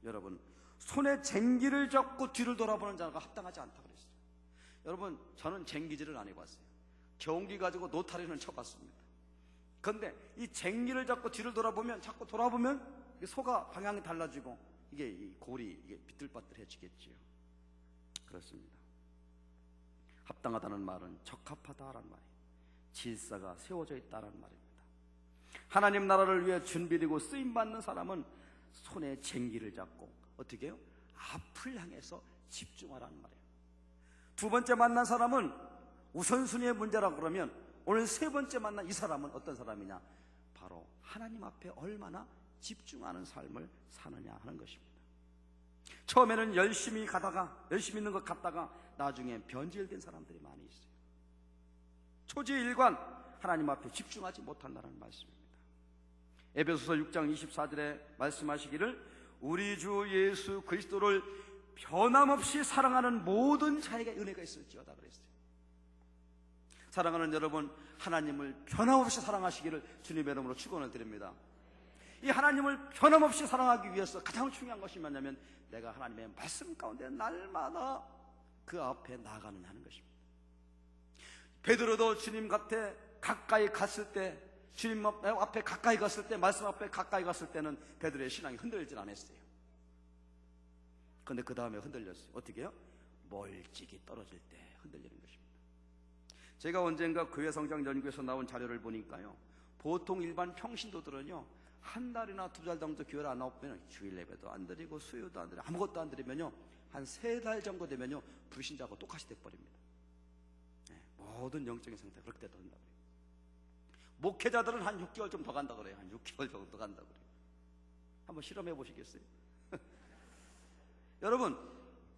여러분, 손에 쟁기를 잡고 뒤를 돌아보는 자가 합당하지 않다 그랬어요. 여러분, 저는 쟁기질을 안 해봤어요. 경기 가지고 노타리는 쳐봤습니다. 그런데 이 쟁기를 잡고 뒤를 돌아보면 자꾸 돌아보면 소가 방향이 달라지고 이게 이 골이 이게 비틀바틀해지겠지요. 그렇습니다. 합당하다는 말은 적합하다라는 말이에요. 질서가 세워져 있다는 말입니다. 하나님 나라를 위해 준비되고 쓰임받는 사람은 손에 쟁기를 잡고 어떻게 해요? 앞을 향해서 집중하라는 말이에요. 두 번째 만난 사람은 우선순위의 문제라고 그러면 오늘 세 번째 만난 이 사람은 어떤 사람이냐? 바로 하나님 앞에 얼마나 집중하는 삶을 사느냐 하는 것입니다. 처음에는 열심히 가다가 열심히 있는 것 같다가 나중에 변질된 사람들이 많이 있어요. 초지일관 하나님 앞에 집중하지 못한다는 말씀입니다. 에베소서 6장 24절에 말씀하시기를 우리 주 예수 그리스도를 변함없이 사랑하는 모든 자에게 은혜가 있을지어다 그랬어요. 사랑하는 여러분, 하나님을 변함없이 사랑하시기를 주님의 이름으로 축원을 드립니다. 이 하나님을 변함없이 사랑하기 위해서 가장 중요한 것이 뭐냐면 내가 하나님의 말씀 가운데 날마다 그 앞에 나아가느냐 하는 것입니다. 베드로도 주님 곁에 가까이 갔을 때, 주님 앞에 가까이 갔을 때, 말씀 앞에 가까이 갔을 때는 베드로의 신앙이 흔들리질 않았어요. 그런데 그 다음에 흔들렸어요. 어떻게 해요? 멀찍이 떨어질 때 흔들리는 것입니다. 제가 언젠가 교회 성장 연구에서 나온 자료를 보니까요, 보통 일반 평신도들은요 한 달이나 두 달 정도 교회를 안 나오면 주일 예배도 안 드리고 수요도 안 드리고 아무것도 안 드리면요 한 세 달 정도 되면요 불신자하고 똑같이 돼버립니다. 네, 모든 영적인 상태가 그렇게 된다고 해요. 목회자들은 한 6개월 좀 더 간다 그래요. 한 6개월 정도 간다 그래요. 한번 실험해 보시겠어요? 여러분,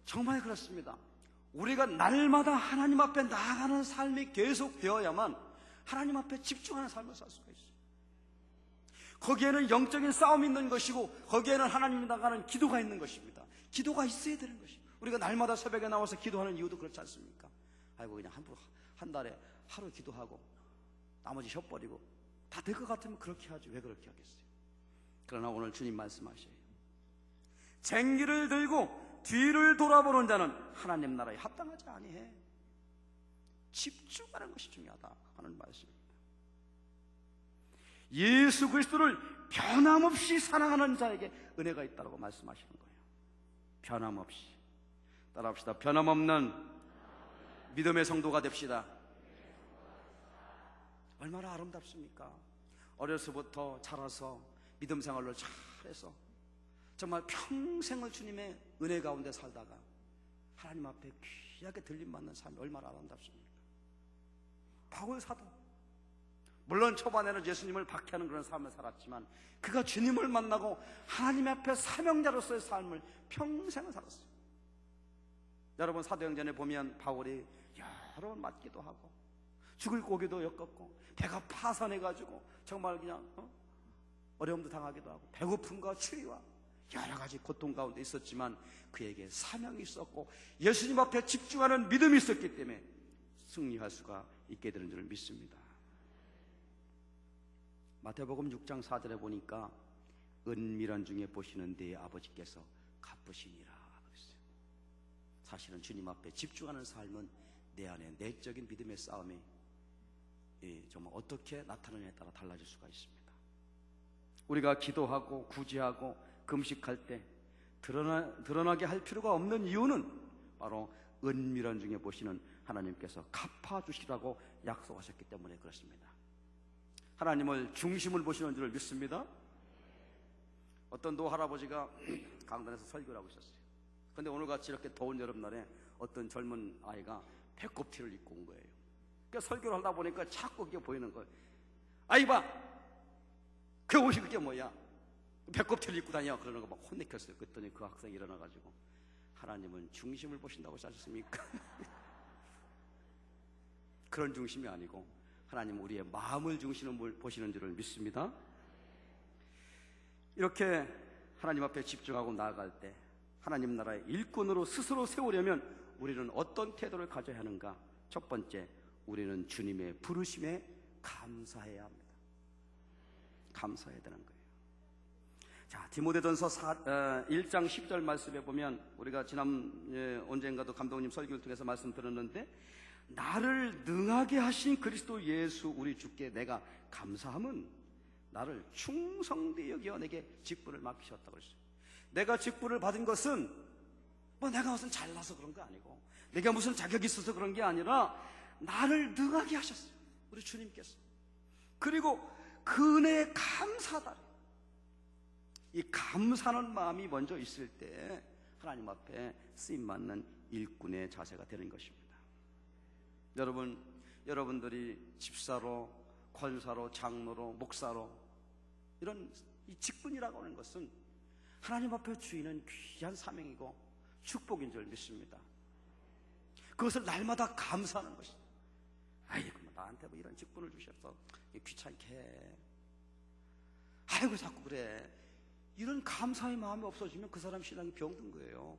정말 그렇습니다. 우리가 날마다 하나님 앞에 나아가는 삶이 계속 되어야만 하나님 앞에 집중하는 삶을 살 수가 있어요. 거기에는 영적인 싸움이 있는 것이고 거기에는 하나님이 나가는 기도가 있는 것입니다. 기도가 있어야 되는 것입니다. 우리가 날마다 새벽에 나와서 기도하는 이유도 그렇지 않습니까? 아이고 그냥 한 달에 하루 기도하고 나머지 쉬어버리고 다 될 것 같으면 그렇게 하지 왜 그렇게 하겠어요? 그러나 오늘 주님 말씀하셔요. 쟁기를 들고 뒤를 돌아보는 자는 하나님 나라에 합당하지 아니해. 집중하는 것이 중요하다 하는 말씀입니다. 예수 그리스도를 변함없이 사랑하는 자에게 은혜가 있다고 말씀하시는 거예요. 변함없이. 따라합시다. 변함없는 믿음의 성도가 됩시다. 얼마나 아름답습니까? 어려서부터 자라서 믿음 생활을 잘해서 정말 평생을 주님의 은혜 가운데 살다가 하나님 앞에 귀하게 들림받는 삶이 얼마나 아름답습니까? 바울 사도 물론 초반에는 예수님을 박해하는 그런 삶을 살았지만 그가 주님을 만나고 하나님 앞에 사명자로서의 삶을 평생을 살았어요. 여러분 사도행전에 보면 바울이 여러 번 맞기도 하고 죽을 고기도 엮었고 배가 파산해가지고 정말 그냥 어려움도 당하기도 하고 배고픔과 추위와 여러 가지 고통 가운데 있었지만 그에게 사명이 있었고 예수님 앞에 집중하는 믿음이 있었기 때문에 승리할 수가 있게 되는 줄 믿습니다. 마태복음 6장 4절에 보니까 은밀한 중에 보시는 내 아버지께서 갚으시니라 그랬어요. 사실은 주님 앞에 집중하는 삶은 내 안에 내적인 믿음의 싸움이 정말 어떻게 나타나느냐에 따라 달라질 수가 있습니다. 우리가 기도하고 구제하고 금식할 때 드러나게 할 필요가 없는 이유는 바로 은밀한 중에 보시는 하나님께서 갚아주시라고 약속하셨기 때문에 그렇습니다. 하나님을 중심을 보시는 줄 믿습니다. 어떤 노할아버지가 강단에서 설교를 하고 있었어요. 그런데 오늘같이 이렇게 더운 여름날에 어떤 젊은 아이가 배꼽티를 입고 온 거예요. 그러니까 설교를 하다 보니까 자꾸 그게 보이는 거예요. 아이 봐! 그 옷이 그게 뭐야? 배꼽티를 입고 다녀. 그러는 거 막 혼내켰어요. 그랬더니 그 학생이 일어나가지고, 하나님은 중심을 보신다고 하셨습니까? 그런 중심이 아니고 하나님은 우리의 마음을 보시는 줄을 믿습니다. 이렇게 하나님 앞에 집중하고 나아갈 때 하나님 나라의 일꾼으로 스스로 세우려면 우리는 어떤 태도를 가져야 하는가? 첫 번째, 우리는 주님의 부르심에 감사해야 합니다. 감사해야 되는 거예요. 자, 디모데전서 1장 10절 말씀에 보면, 우리가 언젠가도 감독님 설교를 통해서 말씀 들었는데, 나를 능하게 하신 그리스도 예수 우리 주께 내가 감사함은 나를 충성되이 여겨 내게 직분을 맡기셨다고 그랬어요. 내가 직분을 받은 것은 내가 무슨 잘나서 그런 거 아니고, 내가 무슨 자격이 있어서 그런 게 아니라 나를 능하게 하셨어요, 우리 주님께서. 그리고 그 은혜에 감사하다. 이 감사하는 마음이 먼저 있을 때 하나님 앞에 쓰임받는 일꾼의 자세가 되는 것입니다. 여러분들이 집사로, 권사로, 장로로, 목사로, 이런 이 직분이라고 하는 것은 하나님 앞에 주인은 귀한 사명이고 축복인 줄 믿습니다. 그것을 날마다 감사하는 것입니다. 아이고, 나한테 뭐 이런 직분을 주셔서 귀찮게 해. 아이고, 자꾸 그래. 이런 감사의 마음이 없어지면 그 사람 신앙이 병든 거예요.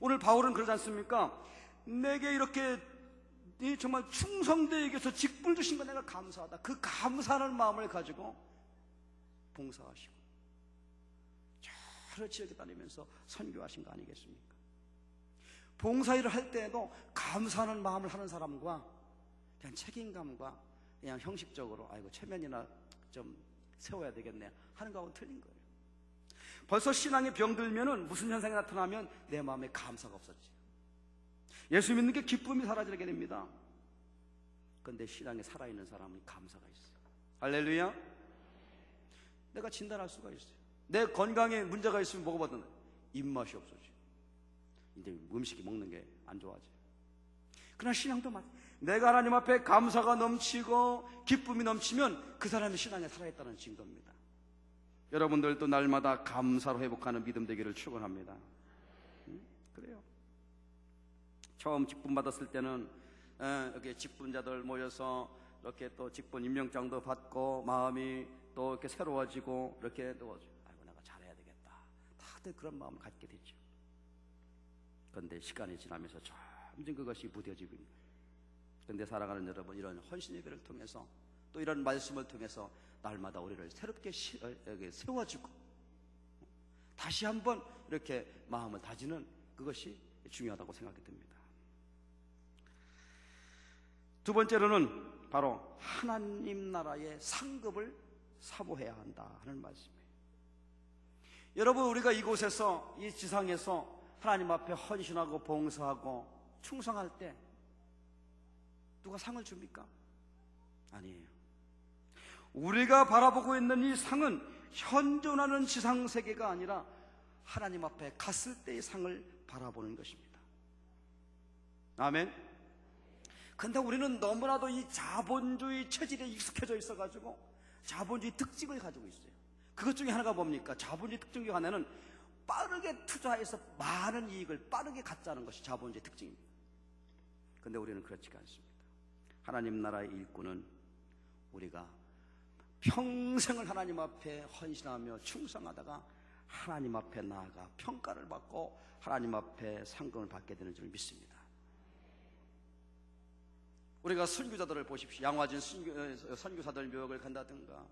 오늘 바울은 그러지 않습니까? 내게 이렇게 정말 충성되에게서 직분 주신 거 내가 감사하다. 그 감사하는 마음을 가지고 봉사하시고 여러 지역에 다니면서 선교하신 거 아니겠습니까? 봉사일을 할 때에도 감사하는 마음을 하는 사람과 그냥 책임감과 그냥 형식적으로 아이고 체면이나 좀 세워야 되겠네 하는 거하고는 틀린 거예요. 벌써 신앙이 병들면은 무슨 현상이 나타나면 내 마음에 감사가 없었지. 예수 믿는 게 기쁨이 사라지게 됩니다. 그런데 신앙에 살아있는 사람은 감사가 있어요. 할렐루야. 내가 진단할 수가 있어요. 내 건강에 문제가 있으면 먹어봤더니 입맛이 없어져. 이제 음식이 먹는 게 안 좋아져. 그러나 신앙도 마찬가지. 내가 하나님 앞에 감사가 넘치고 기쁨이 넘치면 그 사람이 신앙에 살아있다는 증거입니다. 여러분들도 날마다 감사로 회복하는 믿음 되기를 축원합니다. 그래요. 처음 직분 받았을 때는 여기 직분자들 모여서 이렇게 또 직분 임명장도 받고 마음이 또 이렇게 새로워지고 이렇게 또 아이고 내가 잘해야 되겠다. 다들 그런 마음을 갖게 되죠. 그런데 시간이 지나면서 점점 그것이 무뎌지고 있는 거예요. 그런데 사랑하는 여러분, 이런 헌신 예배를 통해서 또 이런 말씀을 통해서 날마다 우리를 새롭게 세워주고 다시 한번 이렇게 마음을 다지는 그것이 중요하다고 생각이 듭니다. 두 번째로는 바로 하나님 나라의 상급을 사모해야 한다 하는 말씀이에요. 여러분, 우리가 이곳에서 이 지상에서 하나님 앞에 헌신하고 봉사하고 충성할 때 누가 상을 줍니까? 아니에요. 우리가 바라보고 있는 이 상은 현존하는 지상세계가 아니라 하나님 앞에 갔을 때의 상을 바라보는 것입니다. 아멘. 근데 우리는 너무나도 이 자본주의 체질에 익숙해져 있어가지고 자본주의 특징을 가지고 있어요. 그것 중에 하나가 뭡니까? 자본주의 특징 중에 하나는 빠르게 투자해서 많은 이익을 빠르게 갖자는 것이 자본주의 특징입니다. 근데 우리는 그렇지가 않습니다. 하나님 나라의 일꾼은 우리가 평생을 하나님 앞에 헌신하며 충성하다가 하나님 앞에 나아가 평가를 받고 하나님 앞에 상금을 받게 되는 줄 믿습니다. 우리가 선교자들을 보십시오. 양화진 선교사들 묘역을 간다든가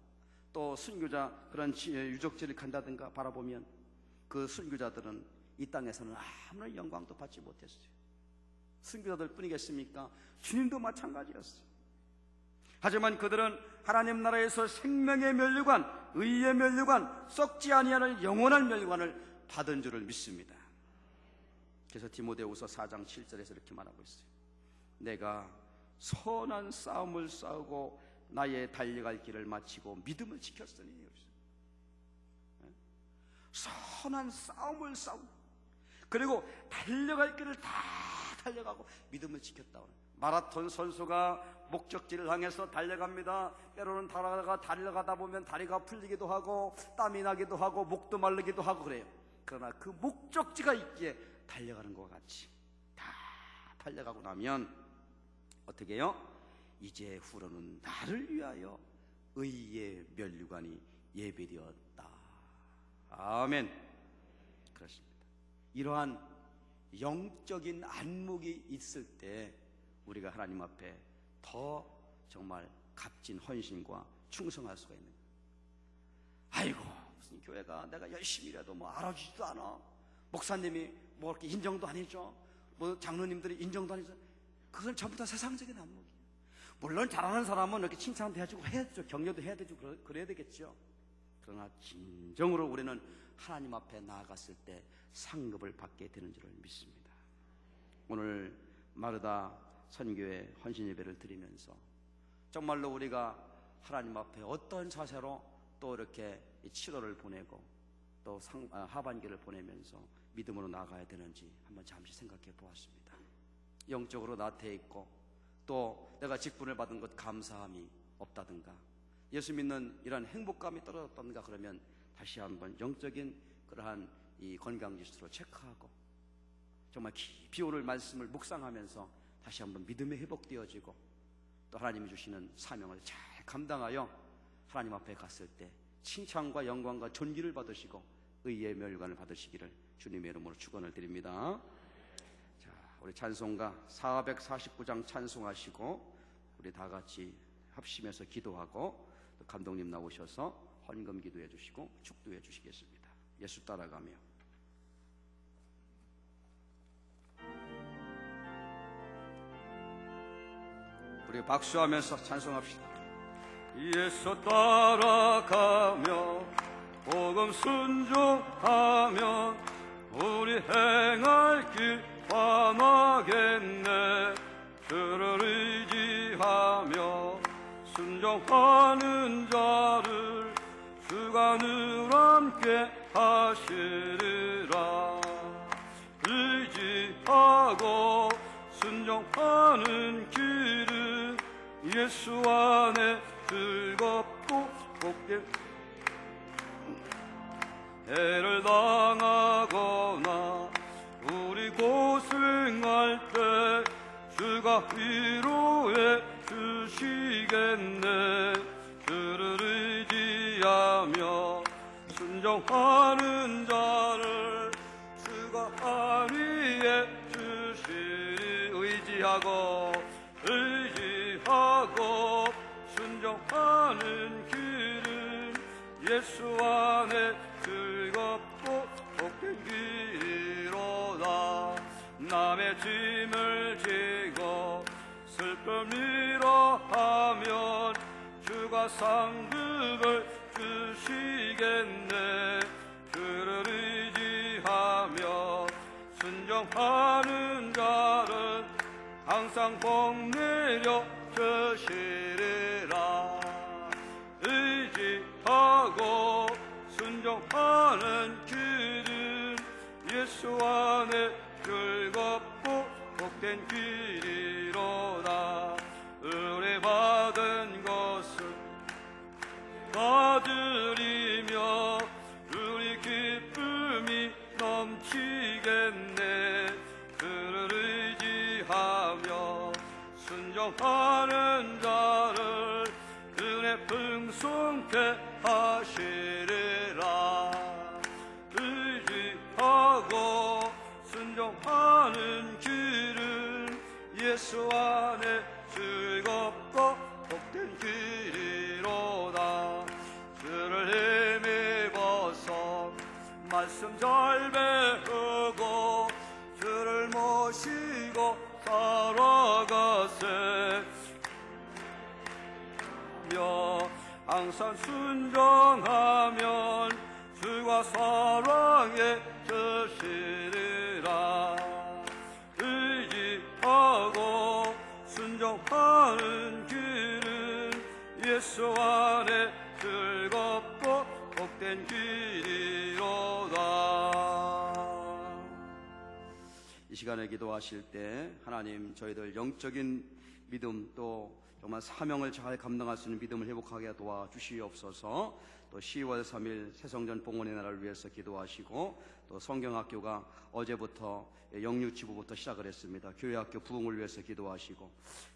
또 선교자 그런 유적지를 간다든가 바라보면 그 선교자들은 이 땅에서는 아무런 영광도 받지 못했어요. 선교자들 뿐이겠습니까? 주님도 마찬가지였어요. 하지만 그들은 하나님 나라에서 생명의 면류관, 의의 면류관, 썩지 아니하는 영원한 면류관을 받은 줄을 믿습니다. 그래서 디모데후서 4장 7절에서 이렇게 말하고 있어요. 내가 선한 싸움을 싸우고 나의 달려갈 길을 마치고 믿음을 지켰으니. 선한 싸움을 싸우고 그리고 달려갈 길을 다 달려가고 믿음을 지켰다. 마라톤 선수가 목적지를 향해서 달려갑니다. 때로는 달려가다 보면 다리가 풀리기도 하고 땀이 나기도 하고 목도 마르기도 하고 그래요. 그러나 그 목적지가 있기에 달려가는 것과 같이 다 달려가고 나면 어떻게 해요? 이제 후로는 나를 위하여 의의 면류관이 예비되었다. 아멘. 그렇습니다. 이러한 영적인 안목이 있을 때 우리가 하나님 앞에 더 정말 값진 헌신과 충성할 수가 있는 거예요. 아이고, 무슨 교회가 내가 열심히 일해도 뭐 알아주지도 않아. 목사님이 뭐 이렇게 인정도 안 해줘. 뭐 장로님들이 인정도 안 해줘. 그건 전부 다 세상적인 안목이에요. 물론 잘하는 사람은 이렇게 칭찬도 해주고 해야죠. 격려도 해야 되죠. 그래야 되겠죠. 그러나 진정으로 우리는 하나님 앞에 나아갔을 때 상급을 받게 되는 줄을 믿습니다. 오늘 마르다 선교회 헌신 예배를 드리면서 정말로 우리가 하나님 앞에 어떤 자세로 또 이렇게 치료를 보내고 또 하반기를 보내면서 믿음으로 나아가야 되는지 한번 잠시 생각해 보았습니다. 영적으로 나태해 있고 또 내가 직분을 받은 것 감사함이 없다든가 예수 믿는 이런 행복감이 떨어졌다든가 그러면 다시 한번 영적인 그러한 이 건강지수로 체크하고 정말 깊이 오늘 말씀을 묵상하면서 다시 한번 믿음이 회복되어지고 또 하나님이 주시는 사명을 잘 감당하여 하나님 앞에 갔을 때 칭찬과 영광과 존귀를 받으시고 의의 멸관을 받으시기를 주님의 이름으로 축원을 드립니다. 자, 우리 찬송가 449장 찬송하시고 우리 다 같이 합심해서 기도하고 또 감독님 나오셔서 헌금 기도해 주시고 축도해 주시겠습니다. 예수 따라가며 우리 박수하면서 찬송합시다. 예수 따라가며 복음 순종하며 우리 행할 길 환하겠네. 주를 의지하며 순종하는 자를 주가 늘 함께 하시리라. 의지하고 순종하는 길은 예수 안에 즐겁고 복된 해를 당하거나 우리 고생할 때 주가 위로해 주시겠네. 주를 의지하며 순종하는 자를 주가 안위해 주시리. 의지하고 순종하는 길은 예수 안에 즐겁고 복된 길이로다. 남의 짐을 지고 슬픔이라 하면 주가 상급을 주시겠네. 주를 의지하며 순종하는 자는 항상 복 내려 주시리라. 의지하고 순종하는 길은 예수 안에 즐겁고 복된 길이로다. 은혜 받은 것을 받으리며 우리 기쁨이 넘치겠네. 그를 의지하며 순종하는 자를 은혜 풍성케 하시리라. 의지하고 순종하는 길은 예수 안에 즐겁고 복된 길이로다. 주를 힘입어서 말씀 잘 배우고 주를 모시고 살아가세. 항상 순종하면 주가 사랑해 주시리라. 의지하고 순종하는 길은 예수 안에 즐겁고 복된 길이로다. 이 시간 시간에 기도하실 때 하나님 저희들 영적인 믿음 또 정말 사명을 잘 감당할 수 있는 믿음을 회복하게 도와주시옵소서. 또 10월 3일 새성전 봉헌의 날을 위해서 기도하시고 또 성경학교가 어제부터 영유치부부터 시작을 했습니다. 교회학교 부흥을 위해서 기도하시고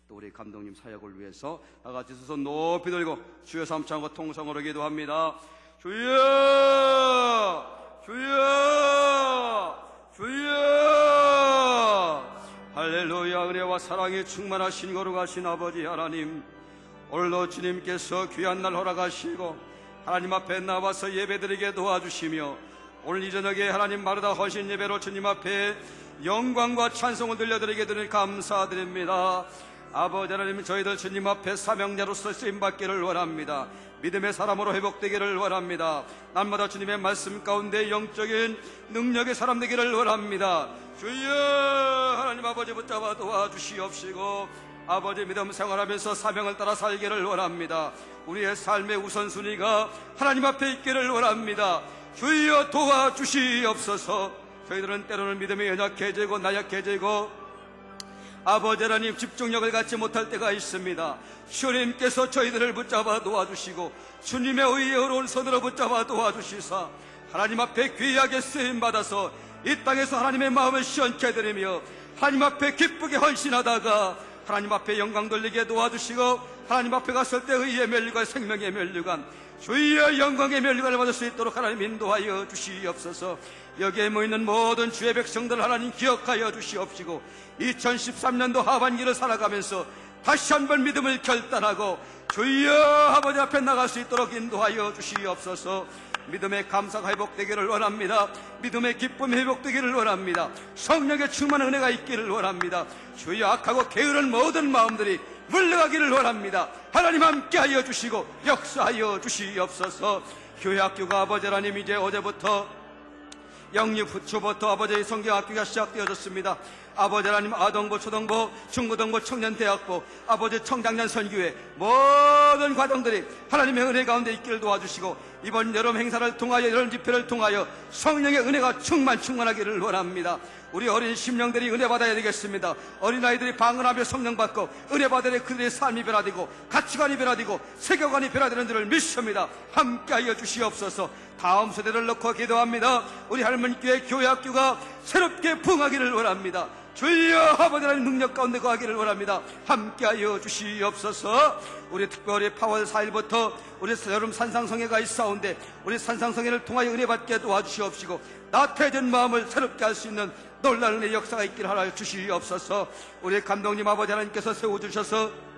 또 우리 감독님 사역을 위해서 다같이 두 손 높이 들고 주여 삼창과 통성으로 기도합니다. 주여 주여 주여. 할렐루야. 은혜와 사랑이 충만하신 거룩하신 아버지 하나님, 오늘도 주님께서 귀한 날 허락하시고 하나님 앞에 나와서 예배드리게 도와주시며 오늘 이 저녁에 하나님 마르다 헌신 예배로 주님 앞에 영광과 찬송을 들려드리게 되니 감사드립니다. 아버지 하나님, 저희들 주님 앞에 사명자로서 쓰임받기를 원합니다. 믿음의 사람으로 회복되기를 원합니다. 날마다 주님의 말씀 가운데 영적인 능력의 사람 되기를 원합니다. 주여 하나님 아버지 붙잡아 도와주시옵시고 아버지 믿음 생활하면서 사명을 따라 살기를 원합니다. 우리의 삶의 우선순위가 하나님 앞에 있기를 원합니다. 주여 도와주시옵소서. 저희들은 때로는 믿음이 연약해지고 나약해지고 아버지 하나님 집중력을 갖지 못할 때가 있습니다. 주님께서 저희들을 붙잡아 도와주시고 주님의 의의 어려운 손으로 붙잡아 도와주시사 하나님 앞에 귀하게 쓰임받아서 이 땅에서 하나님의 마음을 시원케 해드리며 하나님 앞에 기쁘게 헌신하다가 하나님 앞에 영광 돌리게 도와주시고 하나님 앞에 갔을 때 의의 면류관 생명의 면류관 주의 영광의 면류관을 받을 수 있도록 하나님 인도하여 주시옵소서. 여기에 모이는 모든 주의 백성들 하나님 기억하여 주시옵시고 2013년도 하반기를 살아가면서 다시 한번 믿음을 결단하고 주여 아버지 앞에 나갈 수 있도록 인도하여 주시옵소서. 믿음의 감사가 회복되기를 원합니다. 믿음의 기쁨이 회복되기를 원합니다. 성령의 충만한 은혜가 있기를 원합니다. 주여 악하고 게으른 모든 마음들이 물러가기를 원합니다. 하나님 함께하여 주시고 역사하여 주시옵소서. 교회학교가 아버지 하나님 이제 어제부터 영유부초부터 아버지의 성경학교가 시작되어졌습니다. 아버지 하나님 아동부, 초등부, 중고등부, 청년대학부, 아버지 청장년 선교회 모든 과정들이 하나님의 은혜 가운데 있기를 도와주시고 이번 여름 행사를 통하여 여름 집회를 통하여 성령의 은혜가 충만하기를 원합니다. 우리 어린 심령들이 은혜 받아야 되겠습니다. 어린아이들이 방언하며 성령 받고 은혜 받으려 그들의 삶이 변화되고 가치관이 변화되고 세계관이 변화되는 줄을 믿습니다. 함께하여 주시옵소서. 다음 세대를 놓고 기도합니다. 우리 할머니교회 교회학교가 새롭게 부흥하기를 원합니다. 주여 아버지 하나님 능력 가운데 거하기를 원합니다. 함께하여 주시옵소서. 우리 특별히 8월 4일부터 우리 여름 산상성회가 있사온데 우리 산상성회를 통하여 은혜 받게 도와주시옵시고 나태해진 마음을 새롭게 할 수 있는 놀라운 은혜의 역사가 있기를 하여 주시옵소서. 우리 감독님 아버지 하나님께서 세워주셔서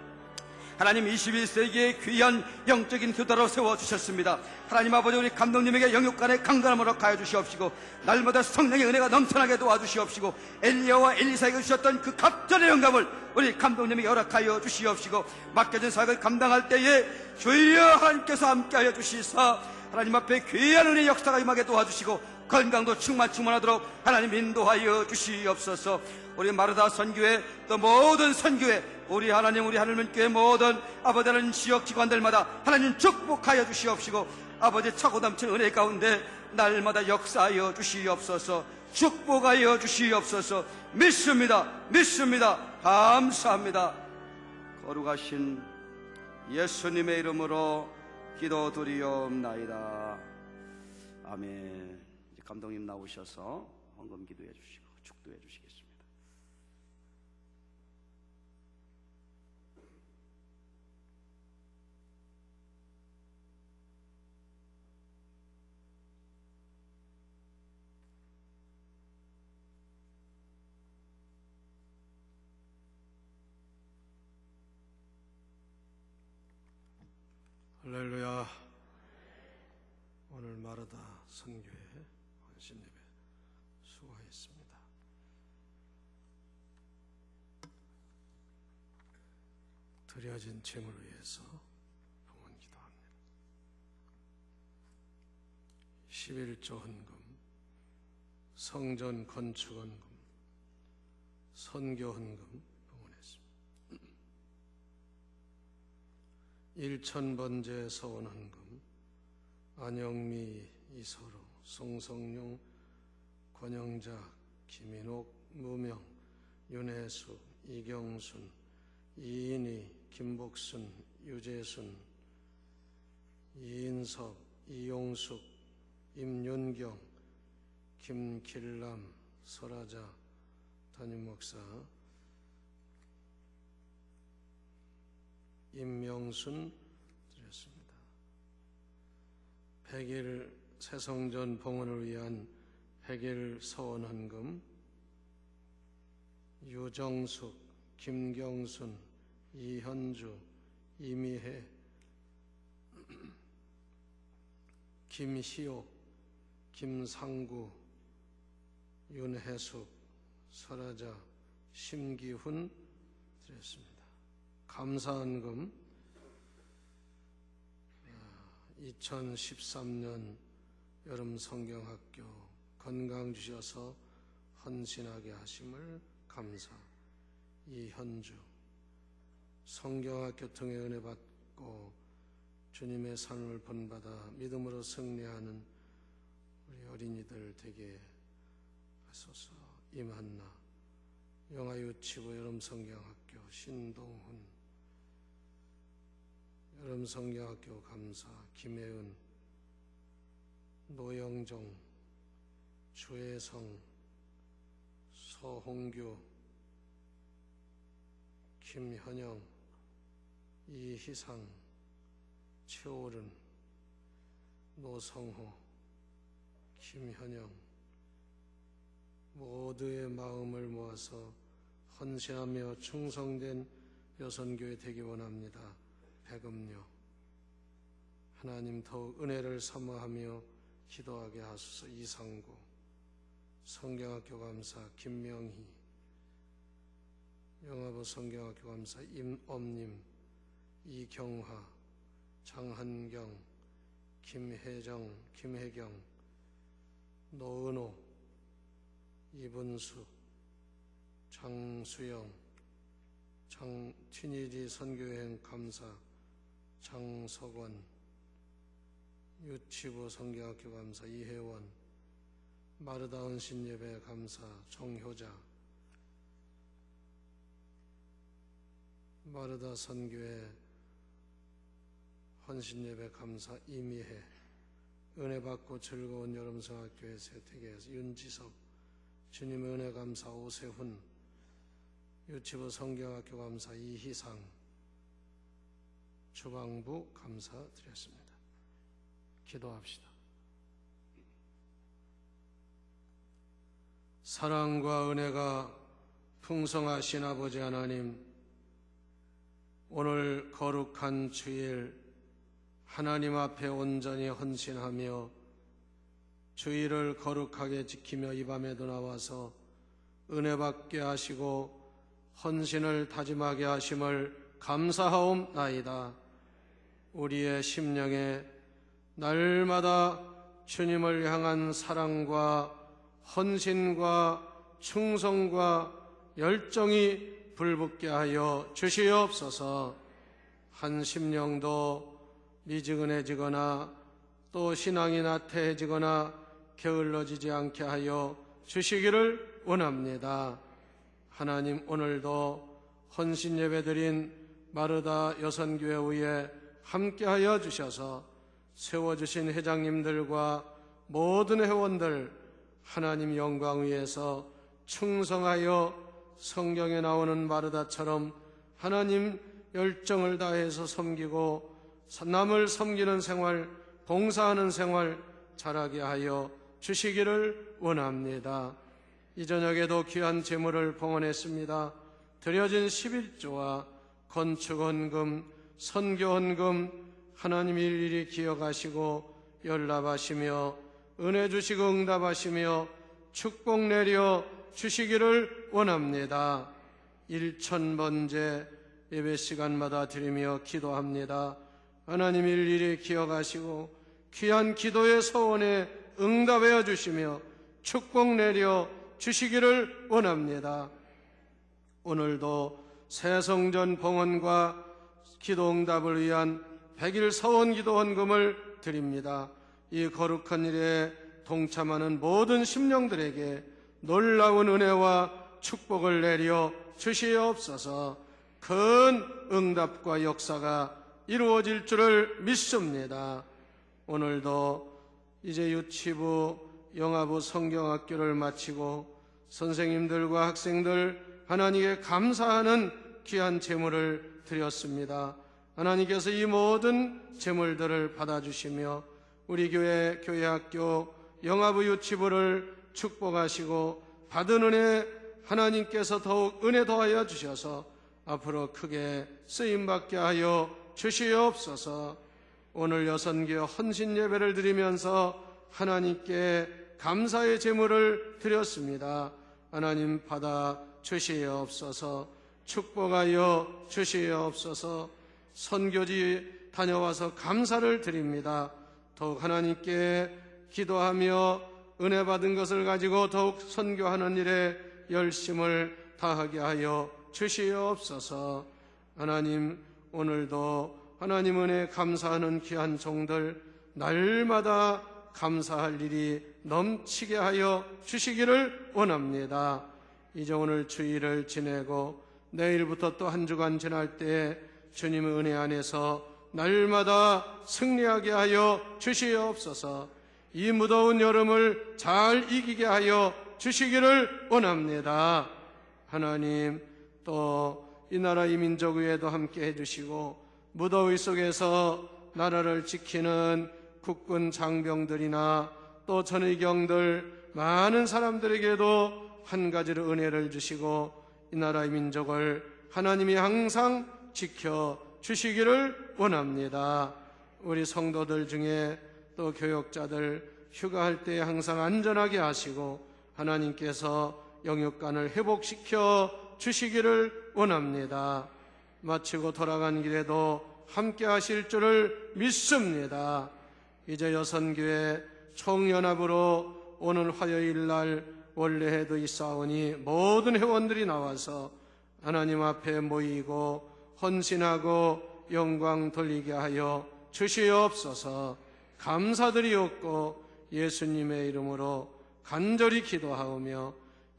하나님 21세기의 귀한 영적인 교도로 세워주셨습니다. 하나님 아버지 우리 감독님에게 영육간의 강건함으로 가여 주시옵시고 날마다 성령의 은혜가 넘쳐나게 도와주시옵시고 엘리야와 엘리사에게 주셨던 그 갑절의 영감을 우리 감독님에게 허락하여 주시옵시고 맡겨진 사역을 감당할 때에 주여 하나님께서 함께하여 주시사 하나님 앞에 귀한 은혜의 역사가 임하게 도와주시고 건강도 충만하도록 하나님 인도하여 주시옵소서. 우리 마르다 선교회 또 모든 선교회 우리 하나님 우리 하늘문교회 모든 아버지 하나님 지역 기관들마다 하나님 축복하여 주시옵시고 아버지 차고 넘치는 은혜 가운데 날마다 역사하여 주시옵소서. 축복하여 주시옵소서. 믿습니다. 감사합니다. 거룩하신 예수님의 이름으로 기도드리옵나이다. 아멘. 이제 감독님 나오셔서 헌금 기도해 주시고 축도해 주시겠습니다. 할렐루야. 오늘 마르다 선교회 헌신예배 수고하셨습니다. 드려진 재물을 위해서 봉헌 기도합니다. 11조 헌금, 성전 건축 헌금, 선교 헌금 봉헌했습니다. 1,000번째 서원 헌금, 안영미, 이서로, 송성용, 권영자, 김인옥, 무명, 윤혜숙, 이경순, 이인희, 김복순, 유재순, 이인섭, 이용숙, 임윤경, 김길남, 설하자 담임목사, 임명순 드렸습니다. 100일 새성전 봉헌을 위한 100일 서원헌금, 유정숙, 김경순, 이현주, 이미혜, 김희옥, 김상구, 윤혜숙, 설하자, 심기훈 드렸습니다. 감사헌금 2013년 여름 성경학교 건강 주셔서 헌신하게 하심을 감사. 이현주, 성경학교 통해 은혜 받고 주님의 삶을 본받아 믿음으로 승리하는 우리 어린이들 되게 하소서. 임한나, 영아유치부 여름성경학교 신동훈, 여름성경학교 감사. 김혜은, 노영종, 주혜성, 서홍규, 김현영, 이희상, 최오른, 노성호, 김현영, 모두의 마음을 모아서 헌신하며 충성된 여선교회 되기 원합니다. 백음료, 하나님 더욱 은혜를 사모하며 기도하게 하소서. 이상구, 성경학교 감사. 김명희, 영화부 성경학교 감사. 임엄님, 이경화, 장한경, 김혜정, 김혜경, 노은호, 이분수, 장수영, 튀니지 선교여행 감사. 장석원, 유치부 성경학교 감사. 이혜원, 마르다 헌신예배 감사. 정효자, 마르다 선교회 헌신예배 감사. 이미혜, 은혜받고 즐거운 여름성학교회 세택에서. 윤지석, 주님의 은혜 감사. 오세훈, 유치부 성경학교 감사. 이희상, 주방부 감사드렸습니다. 기도합시다. 사랑과 은혜가 풍성하신 아버지 하나님, 오늘 거룩한 주일 하나님 앞에 온전히 헌신하며 주일을 거룩하게 지키며 이 밤에도 나와서 은혜 받게 하시고 헌신을 다짐하게 하심을 감사하옵나이다. 우리의 심령에 날마다 주님을 향한 사랑과 헌신과 충성과 열정이 불붙게 하여 주시옵소서. 한 심령도 미지근해지거나 또 신앙이 나태해지거나 게을러지지 않게 하여 주시기를 원합니다. 하나님, 오늘도 헌신 예배드린 마르다 여선교회에 함께하여 주셔서 세워주신 회장님들과 모든 회원들 하나님 영광 위에서 충성하여 성경에 나오는 마르다처럼 하나님 열정을 다해서 섬기고 남을 섬기는 생활, 봉사하는 생활 잘하게 하여 주시기를 원합니다. 이 저녁에도 귀한 제물을 봉헌했습니다. 드려진 11조와 건축헌금, 선교헌금 하나님 일일이 기억하시고 연락하시며 은혜 주시고 응답하시며 축복 내려 주시기를 원합니다. 1000번째 예배 시간마다 드리며 기도합니다. 하나님 일일이 기억하시고 귀한 기도의 서원에 응답하여 주시며 축복 내려 주시기를 원합니다. 오늘도 새성전 봉헌과 기도 응답을 위한 100일 서원 기도 헌금을 드립니다. 이 거룩한 일에 동참하는 모든 심령들에게 놀라운 은혜와 축복을 내려 주시옵소서. 큰 응답과 역사가 이루어질 줄을 믿습니다. 오늘도 이제 유치부, 영아부 성경학교를 마치고 선생님들과 학생들 하나님께 감사하는 귀한 제물을 드렸습니다. 하나님께서 이 모든 제물들을 받아주시며 우리 교회, 교회학교, 영아부 유치부를 축복하시고 받은 은혜 하나님께서 더욱 은혜 더하여 주셔서 앞으로 크게 쓰임받게 하여 주시옵소서. 오늘 여선교 헌신 예배를 드리면서 하나님께 감사의 제물을 드렸습니다. 하나님 받아 주시옵소서. 축복하여 주시옵소서. 선교지 다녀와서 감사를 드립니다. 더욱 하나님께 기도하며 은혜 받은 것을 가지고 더욱 선교하는 일에 열심을 다하게 하여 주시옵소서. 하나님, 오늘도 하나님 은혜 감사하는 귀한 종들 날마다 감사할 일이 넘치게 하여 주시기를 원합니다. 이제 오늘 주일을 지내고 내일부터 또 한 주간 지날 때 주님의 은혜 안에서 날마다 승리하게 하여 주시옵소서. 이 무더운 여름을 잘 이기게 하여 주시기를 원합니다. 하나님, 또 이 나라 이 민족 위에도 함께 해주시고 무더위 속에서 나라를 지키는 국군 장병들이나 또 전의경들 많은 사람들에게도 한 가지로 은혜를 주시고 이 나라의 민족을 하나님이 항상 지켜 주시기를 원합니다. 우리 성도들 중에 또 교역자들 휴가할 때 항상 안전하게 하시고 하나님께서 영육간을 회복시켜 주시기를 원합니다. 마치고 돌아간 길에도 함께 하실 줄을 믿습니다. 이제 여선교회 총연합으로 오늘 화요일 날 원래회도 있사오니 모든 회원들이 나와서 하나님 앞에 모이고 헌신하고 영광 돌리게 하여 주시옵소서. 감사드리옵고 예수님의 이름으로 간절히 기도하오며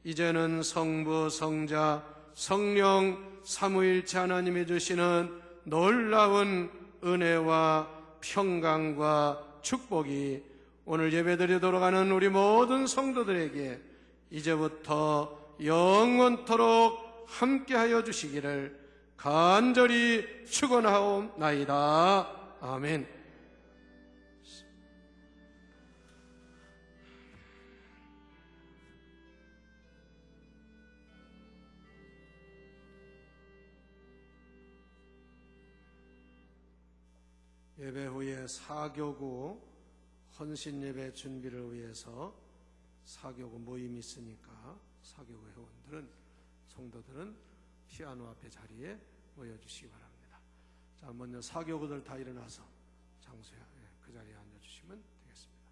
이제는 성부, 성자, 성령 삼위일체 하나님이 주시는 놀라운 은혜와 평강과 축복이 오늘 예배드리도록 하는 우리 모든 성도들에게 이제부터 영원토록 함께하여 주시기를 간절히 축원하옵나이다. 아멘. 예배 후에 사교구 헌신 예배 준비를 위해서 사교구 모임이 있으니까 사교구 회원들은, 성도들은 피아노 앞에 자리에 모여주시기 바랍니다. 자, 먼저 사교구들 다 일어나서 장소에 그 자리에 앉아주시면 되겠습니다.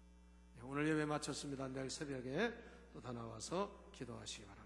오늘 예배 마쳤습니다. 내일 새벽에 또 다 나와서 기도하시기 바랍니다.